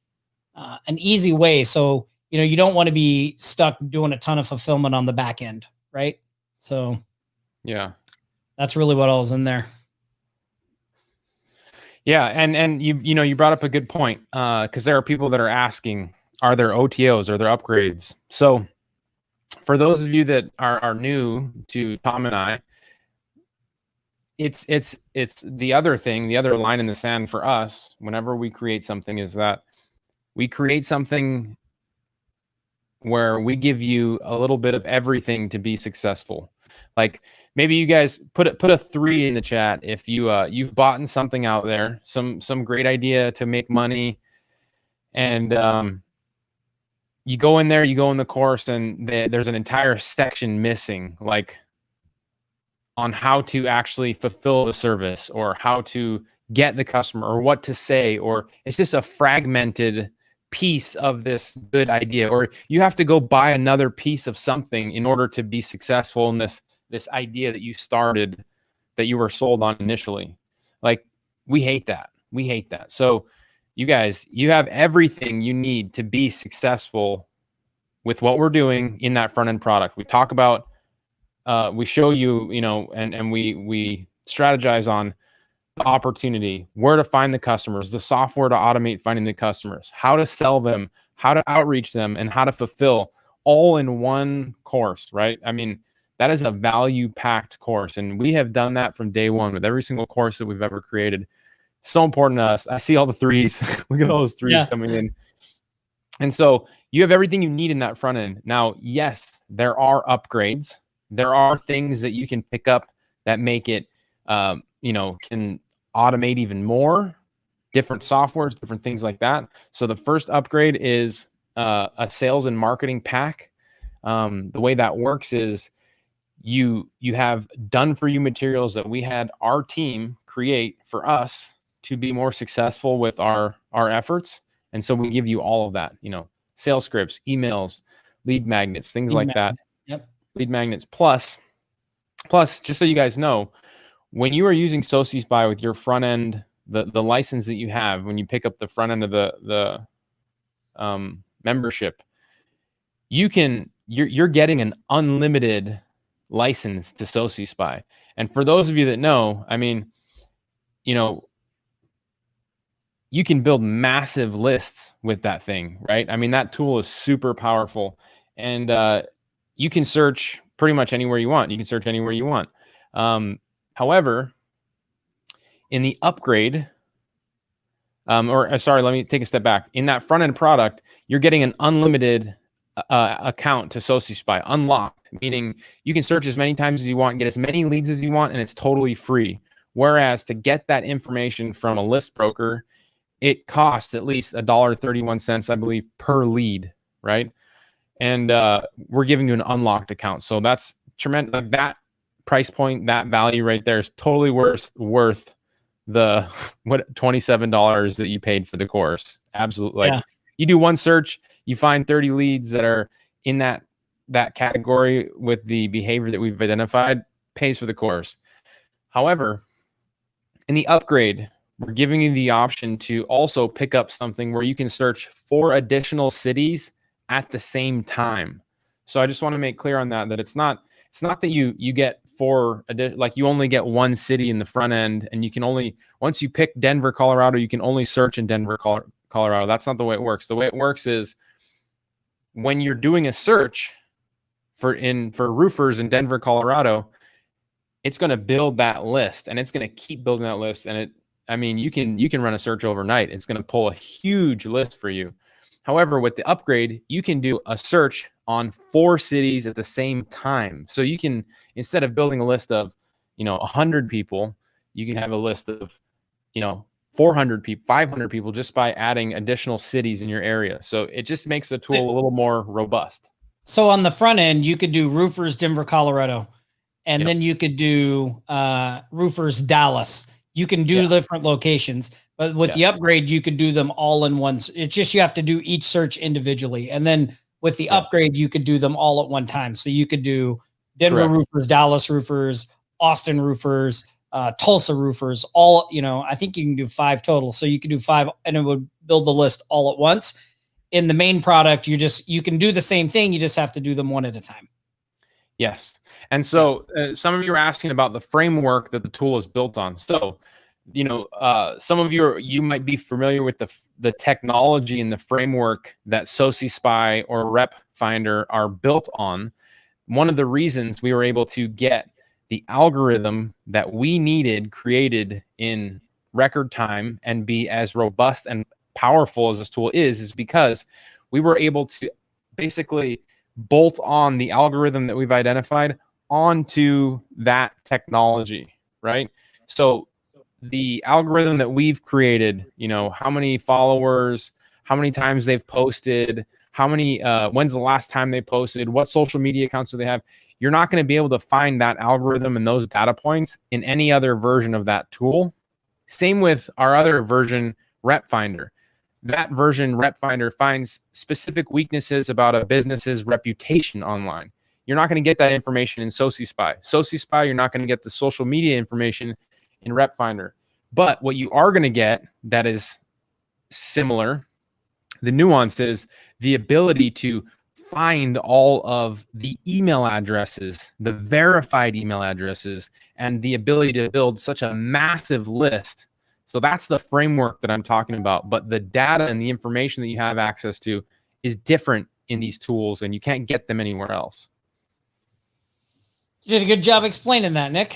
way. So, you don't want to be stuck doing a ton of fulfillment on the back end, right? So, yeah, that's really what all is in there. Yeah, and you brought up a good point, because there are people that are asking, are there OTOs, are there upgrades? So, for those of you that are new to Tom and I, it's the other thing, the other line in the sand for us whenever we create something is that we create something where we give you a little bit of everything to be successful. Like maybe you guys put a 3 in the chat if you've bought something out there, some great idea to make money, and you go in there, you go in the course, and there's an entire section missing, like on how to actually fulfill the service or how to get the customer or what to say, or it's just a fragmented piece of this good idea, or you have to go buy another piece of something in order to be successful in this idea that you started, that you were sold on initially. Like we hate that. So you guys, you have everything you need to be successful with what we're doing in that front end product. We talk about, we show you, and we strategize on the opportunity, where to find the customers, the software to automate finding the customers, how to sell them, how to outreach them, and how to fulfill, all in one course, right? I mean, that is a value-packed course, and we have done that from day one with every single course that we've ever created. So important to us. I see all the 3s. Look at all those 3s coming in. And so you have everything you need in that front end. Now, yes, there are upgrades. There are things that you can pick up that make it, can automate even more, different softwares, different things like that. So the first upgrade is a sales and marketing pack. The way that works is you have done for you materials that we had our team create for us to be more successful with our efforts. And so we give you all of that, sales scripts, emails, lead magnets, things like that. Yep. Lead magnets. Plus, just so you guys know, when you are using SociSpy with your front end, the license that you have, when you pick up the front end of the membership, you're getting an unlimited license to SociSpy. And for those of you that know, I mean, you can build massive lists with that thing, right? I mean, that tool is super powerful, and you can search pretty much anywhere you want. You can search anywhere you want. However, in the upgrade, let me take a step back. In that front end product, you're getting an unlimited account to SociSpy, unlocked, meaning you can search as many times as you want, get as many leads as you want, and it's totally free. Whereas to get that information from a list broker, it costs at least $1.31, I believe, per lead, right? And we're giving you an unlocked account. So that's tremendous. Like that price point, that value right there is totally worth the $27 that you paid for the course. Absolutely. Like you do one search, you find 30 leads that are in that that category with the behavior that we've identified pays for the course. However, in the upgrade, we're giving you the option to also pick up something where you can search 4 additional cities at the same time. So I just want to make clear on that it's not that you get 4, like you only get 1 city in the front end, and you can only, once you pick Denver, Colorado, you can only search in Denver, Colorado. That's not the way it works. The way it works is when you're doing a search for roofers in Denver, Colorado, it's going to build that list, and it's going to keep building that list. And you can run a search overnight. It's going to pull a huge list for you. However, with the upgrade, you can do a search on 4 cities at the same time. So you can, instead of building a list of, 100 people, you can have a list of, 400 people, 500 people, just by adding additional cities in your area. So it just makes the tool a little more robust. So on the front end, you could do roofers, Denver, Colorado, and then you could do roofers, Dallas. You can do different locations, but with the upgrade, you could do them all in one. It's just, you have to do each search individually. And then with the upgrade, you could do them all at one time. So you could do Denver roofers, Dallas roofers, Austin roofers, Tulsa roofers, all, I think you can do 5 total. So you could do 5 and it would build the list all at once. In the main product, you can do the same thing. You just have to do them one at a time. Yes. And so some of you are asking about the framework that the tool is built on. So, some of you might be familiar with the technology and the framework that SociSpy or Rep Finder are built on. One of the reasons we were able to get the algorithm that we needed created in record time and be as robust and powerful as this tool is because we were able to basically bolt on the algorithm that we've identified onto that technology, right? So the algorithm that we've created, how many followers, how many times they've posted, how many, when's the last time they posted, what social media accounts do they have? You're not going to be able to find that algorithm and those data points in any other version of that tool. Same with our other version, Rep Finder. That version, Rep Finder, finds specific weaknesses about a business's reputation online. You're not going to get that information in SociSpy. SociSpy, you're not going to get the social media information in Rep Finder. But what you are going to get that is similar, the nuance is the ability to find all of the email addresses, the verified email addresses, and the ability to build such a massive list. So that's the framework that I'm talking about. But the data and the information that you have access to is different in these tools, and you can't get them anywhere else. You did a good job explaining that, Nick.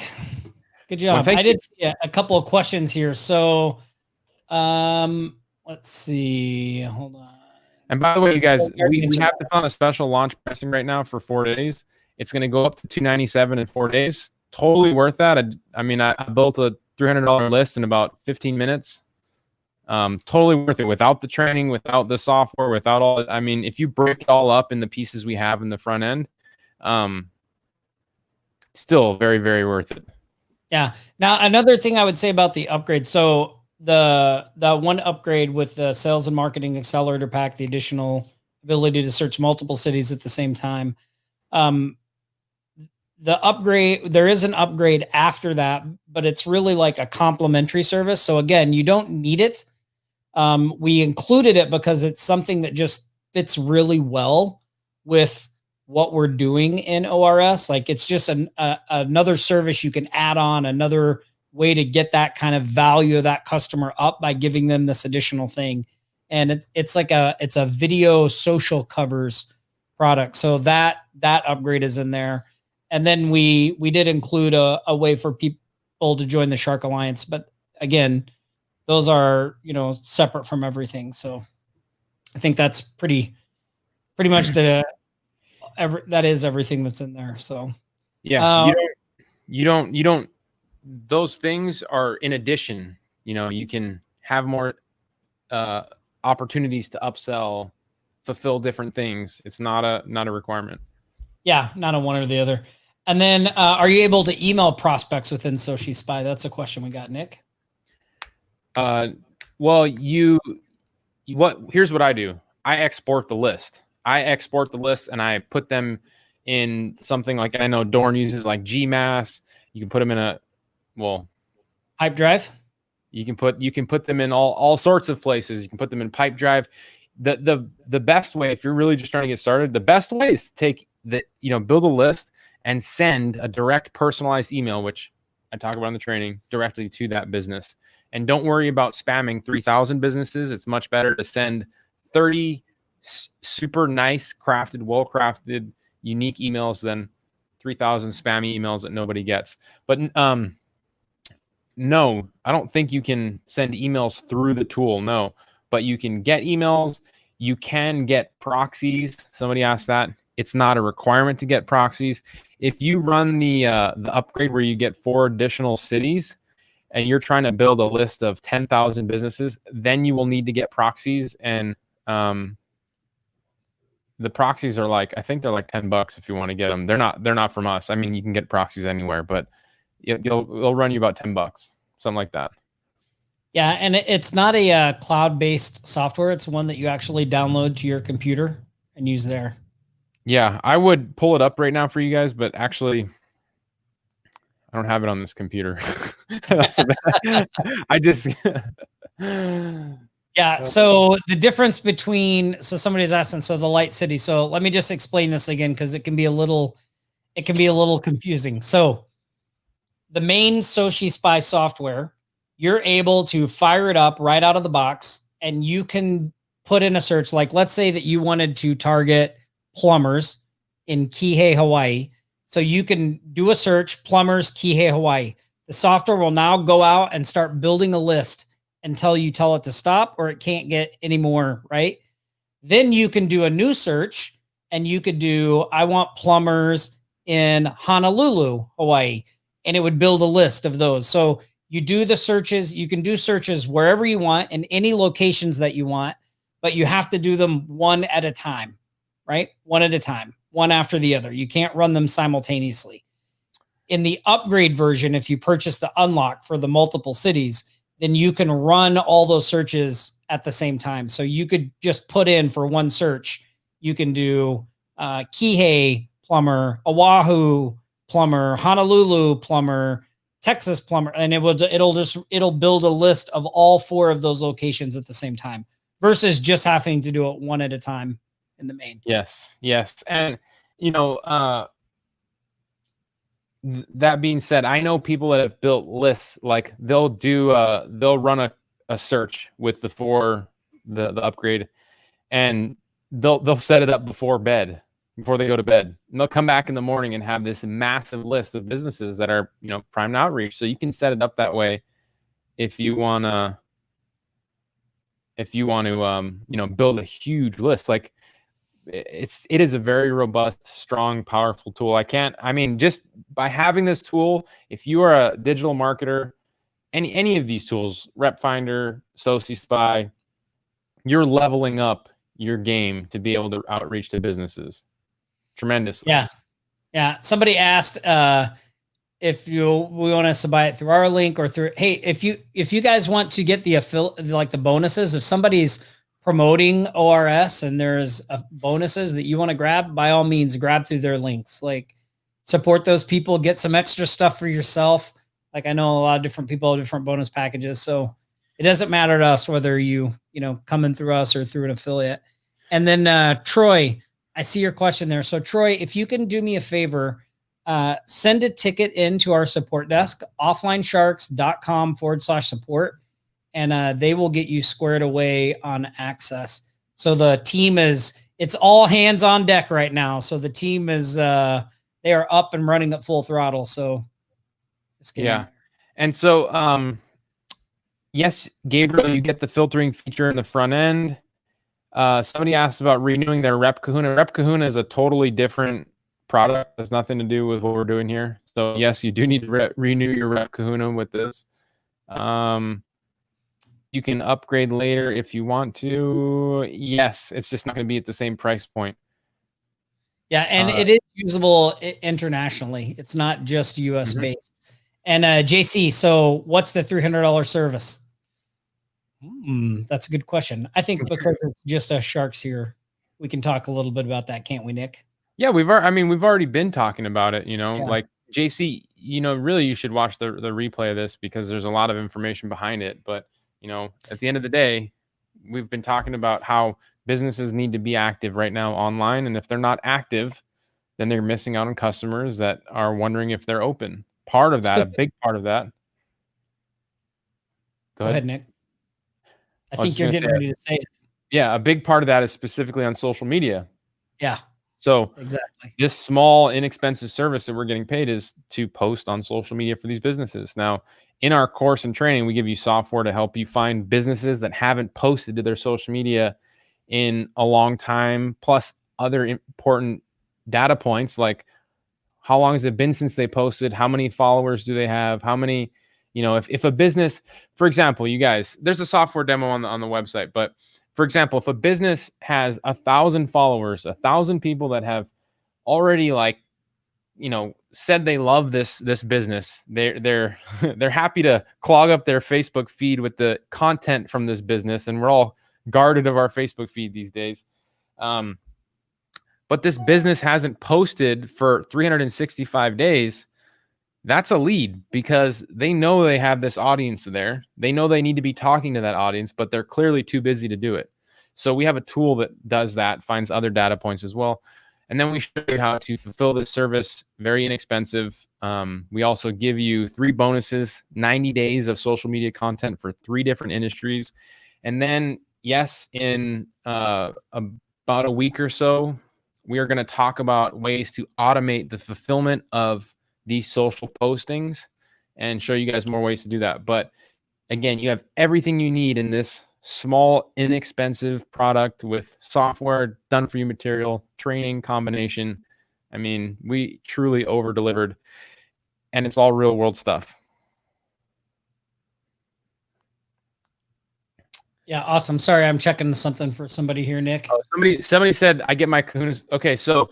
Good job. Well, I did see a couple of questions here. So let's see. Hold on. And by the way, you guys, we have this on a special launch pricing right now for 4 days. It's going to go up to $297 in 4 days. Totally worth that. I built a $300 list in about 15 minutes. Totally worth it without the training, without the software, without all. If you break it all up in the pieces we have in the front end, still very, very worth it. Yeah. Now, another thing I would say about the upgrade. So the one upgrade with the sales and marketing accelerator pack, the additional ability to search multiple cities at the same time. The upgrade, there is an upgrade after that, but it's really like a complimentary service. So again, you don't need it. We included it because it's something that just fits really well with what we're doing in ORS. Like it's just another service you can add on, another way to get that kind of value of that customer up by giving them this additional thing. And it's a video social covers product. So that upgrade is in there. And then we did include a way for people to join the Shark Alliance. But again, those are, separate from everything. So I think that's pretty much that is everything that's in there. So yeah, you don't, those things are in addition. You can have more opportunities to upsell, fulfill different things. It's not a requirement. Yeah, not a one or the other. And then are you able to email prospects within SociSpy? That's a question we got, Nick. Well, here's what I do. I export the list. I export the lists and I put them in something like, I know Dorn uses like GMass. You can put them in Pipe Drive. you can put them in all sorts of places. You can put them in Pipe Drive. The best way, if you're really just trying to get started, the best way is to take build a list and send a direct personalized email, which I talk about in the training, directly to that business. And don't worry about spamming 3,000 businesses. It's much better to send 30 super nice, crafted, well-crafted, unique emails than 3,000 spammy emails that nobody gets. But no, I don't think you can send emails through the tool. No, but you can get emails. You can get proxies. Somebody asked that. It's not a requirement to get proxies. If you run the upgrade where you get 4 additional cities and you're trying to build a list of 10,000 businesses, then you will need to get proxies. And the proxies are I think they're like $10 if you want to get them. They're not from us. I mean, you can get proxies anywhere, but it'll run you about $10, something like that. Yeah, and it's not a cloud-based software. It's one that you actually download to your computer and use there. Yeah, I would pull it up right now for you guys, but actually, I don't have it on this computer. I just. Yeah. So the difference between, somebody's asking, so the light city. So let me just explain this again, because it can be a little confusing. So the main Soci Spy software, you're able to fire it up right out of the box, and you can put in a search. Like, let's say that you wanted to target plumbers in Kihei, Hawaii. So you can do a search, plumbers, Kihei, Hawaii. The software will now go out and start building a list until you tell it to stop, or it can't get any more, right? Then you can do a new search, and you could do, I want plumbers in Honolulu, Hawaii, and it would build a list of those. So you do the searches. You can do searches wherever you want in any locations that you want, but you have to do them one at a time, right? One at a time, one after the other. You can't run them simultaneously. In the upgrade version, if you purchase the unlock for the multiple cities, then you can run all those searches at the same time. So you could just put in for one search, you can do Kihei plumber, Oahu plumber, Honolulu plumber, Texas plumber, and it'll build a list of all 4 of those locations at the same time, versus just having to do it one at a time in the main. Yes. And that being said, I know people that have built lists, like they'll run a search with the upgrade, and they'll set it up before they go to bed. And they'll come back in the morning and have this massive list of businesses that are, primed outreach. So you can set it up that way if you want to build a huge list. Like, it is a very robust, strong, powerful tool. Just by having this tool, if you are a digital marketer, any of these tools, Rep Finder, Soci Spy, you're leveling up your game to be able to outreach to businesses tremendously. Yeah. Somebody asked if we want us to buy it through our link or through, hey, if you guys want to get the bonuses, if somebody's promoting ORS and there's bonuses that you want to grab, by all means, grab through their links. Like, support those people, get some extra stuff for yourself. Like, I know a lot of different people have different bonus packages, so it doesn't matter to us whether you coming through us or through an affiliate. And then Troy, I see your question there. So Troy, if you can do me a favor, send a ticket into our support desk, offlinesharks.com/support. And they will get you squared away on access. So the team it's all hands on deck right now. So the team they are up and running at full throttle. So just get in there. And so, yes, Gabriel, you get the filtering feature in the front end. Somebody asked about renewing their Rep Kahuna. Rep Kahuna is a totally different product. It has nothing to do with what we're doing here. So yes, you do need to renew your Rep Kahuna with this. You can upgrade later if you want to. Yes, it's just not going to be at the same price point. Yeah, and it is usable internationally. It's not just US based. And JC, so what's the $300 service? That's a good question. I think because it's just us sharks here. we can talk a little bit about that, can't we, Nick? Yeah, we've already been talking about it, Yeah. like JC, really you should watch the replay of this because there's a lot of information behind it. But, at the end of the day, we've been talking about how businesses need to be active right now online. And if they're not active, then they're missing out on customers that are wondering if they're open. Part of that, a big part of that. Go ahead, Nick. I was think just you're gonna getting say, ready to say it. Yeah, a big part of that is specifically on social media. Yeah, So exactly. this small, inexpensive service that we're getting paid is to post on social media for these businesses. Now, in our course and training, we give you software to help you find businesses that haven't posted to their social media in a long time, plus other important data points like how long has it been since they posted, how many followers do they have, how many, if a business, for example, you guys, there's a software demo on the website, but for example, if a business has 1,000 followers, 1,000 people that have already said they love this business, they're they're happy to clog up their Facebook feed with the content from this business, and we're all guarded of our Facebook feed these days. But this business hasn't posted for 365 days. That's a lead because they know they have this audience there. They know they need to be talking to that audience, but they're clearly too busy to do it. So we have a tool that does that, finds other data points as well. And then we show you how to fulfill this service, very inexpensive. We also give you 3 bonuses, 90 days of social media content for 3 different industries. And then, yes, in about a week or so, we are going to talk about ways to automate the fulfillment of these social postings and show you guys more ways to do that. But again, you have everything you need in this small, inexpensive product with software, done for you material, training combination. I mean, we truly over delivered, and it's all real world stuff. Yeah, awesome. Sorry, I'm checking something for somebody here, Nick. Oh, somebody said I get my kahunas. Okay, so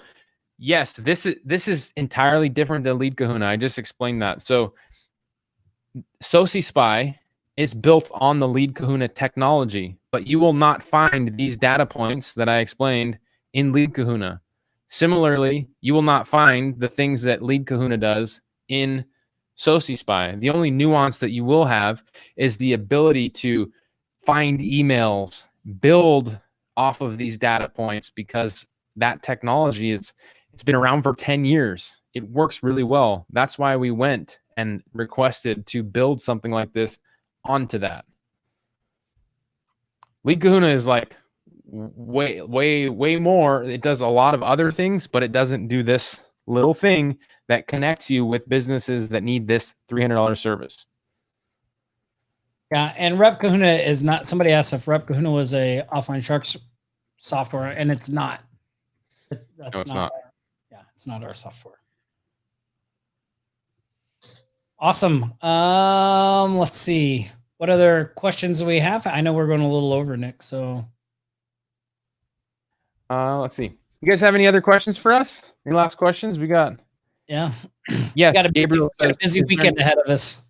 yes, this is entirely different than Lead Kahuna. I just explained that. So Soci Spy is built on the Lead Kahuna technology, but you will not find these data points that I explained in Lead Kahuna. Similarly, you will not find the things that Lead Kahuna does in Soci Spy. The only nuance that you will have is the ability to find emails, build off of these data points, because that technology it's been around for 10 years. It works really well. That's why we went and requested to build something like this onto that. Lead Kahuna is like way more. It does a lot of other things, but it doesn't do this little thing that connects you with businesses that need this $300 service. Yeah, and Rep Kahuna is not. Somebody asked if Rep Kahuna was a Offline Sharks software, and it's not. That's no, it's not. not. Yeah, it's not our software. Awesome. Let's see. What other questions do we have? I know we're going a little over, Nick. So, let's see. You guys have any other questions for us? Any last questions? We got. Yeah. Yes. Got a busy says, weekend ahead of us.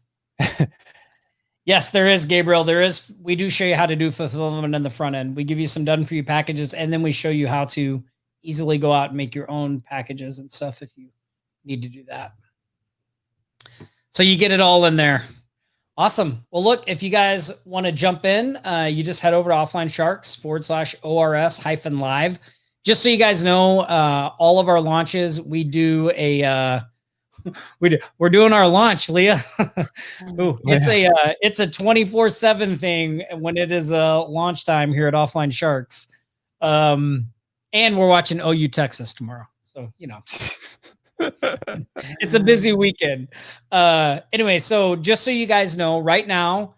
Yes, there is, Gabriel. There is. We do show you how to do fulfillment in the front end. We give you some done for you packages, and then we show you how to easily go out and make your own packages and stuff if you need to do that. So you get it all in there. Awesome. Well, look, if you guys want to jump in, you just head over to Offline Sharks /ORS-live. Just so you guys know, all of our launches, we do a we're doing our launch, Leah. Ooh, it's a 24/7 thing when it is launch time here at Offline Sharks. And we're watching OU Texas tomorrow. So, it's a busy weekend. Anyway, so just so you guys know, right now,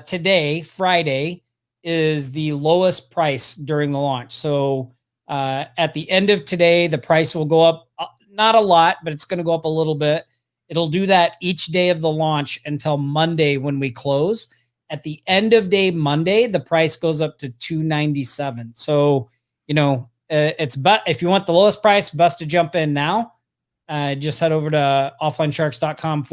today, Friday, is the lowest price during the launch. So at the end of today, the price will go up, not a lot, but it's going to go up a little bit. It'll do that each day of the launch until Monday when we close. At the end of day Monday, the price goes up to $297. So, if you want the lowest price, best to jump in now. Just head over to offlinesharks.com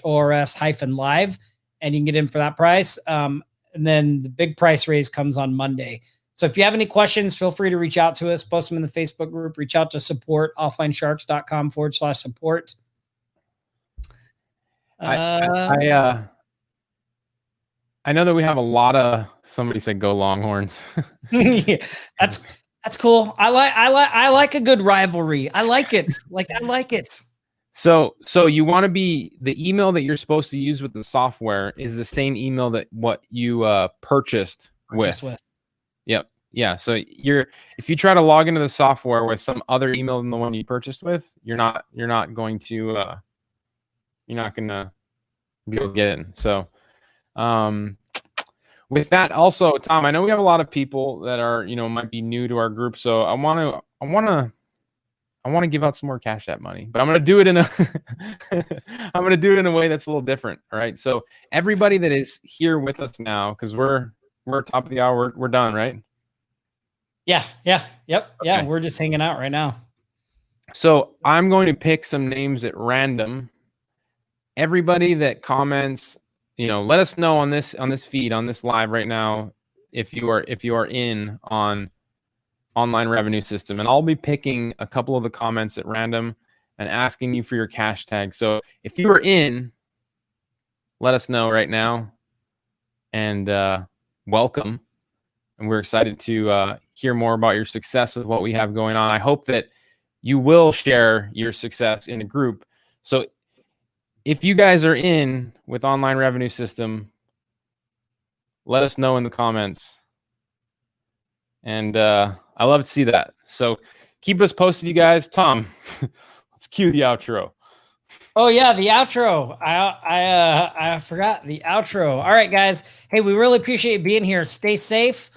/ORS-live, and you can get in for that price. And then the big price raise comes on Monday. So if you have any questions, feel free to reach out to us, post them in the Facebook group, reach out to support offlinesharks.com/support. I know that we have a lot of, somebody said go Longhorns. Yeah, that's cool. I like a good rivalry. I like it. I like it. So you want to be, the email that you're supposed to use with the software is the same email that what you purchased with. Yep. Yeah. So if you try to log into the software with some other email than the one you purchased with, you're not going to be able to get in. So with that, also, Tom, I know we have a lot of people that are, might be new to our group. So I want to give out some more Cash App money, but I'm going to do it in a way that's a little different. All right. So everybody that is here with us now, because we're top of the hour, we're done, right? Yeah. Yep. Okay. Yeah. We're just hanging out right now. So I'm going to pick some names at random. Everybody that comments, let us know on this feed, on this live right now, if you are in on Online Revenue System, and I'll be picking a couple of the comments at random and asking you for your cash tag. So if you are in, let us know right now, and welcome. And we're excited to hear more about your success with what we have going on. I hope that you will share your success in a group. So if you guys are in with Online Revenue System, let us know in the comments. And I love to see that. So keep us posted, you guys. Tom, let's cue the outro. Oh yeah, the outro. I forgot the outro. All right, guys. Hey, we really appreciate being here. Stay safe.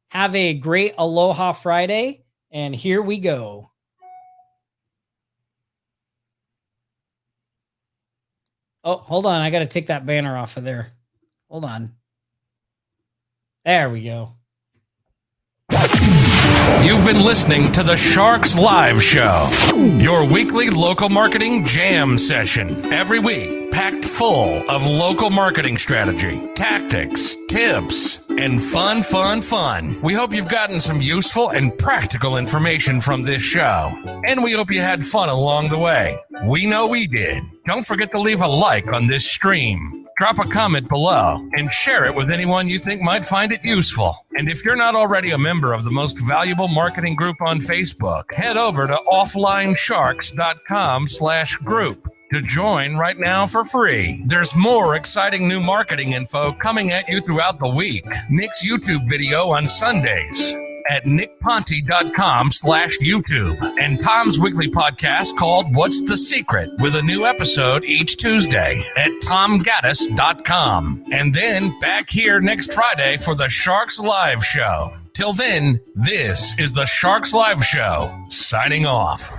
Have a great Aloha Friday. And here we go. Oh, hold on. I got to take that banner off of there. Hold on. There we go. You've been listening to the Sharks Live Show, your weekly local marketing jam session. Every week, packed full of local marketing strategy, tactics, tips, and fun. We hope you've gotten some useful and practical information from this show, and we hope you had fun along the way. We know we did. Don't forget to leave a like on this stream. Drop a comment below and share it with anyone you think might find it useful. And if you're not already a member of the most valuable marketing group on Facebook, head over to offlinesharks.com/group to join right now for free. There's more exciting new marketing info coming at you throughout the week. Nick's YouTube video on Sundays at nickponte.com/YouTube, and Tom's weekly podcast called What's the Secret, with a new episode each Tuesday at tomgaddis.com. And then back here next Friday for the Sharks Live Show. Till then, this is the Sharks Live Show, signing off.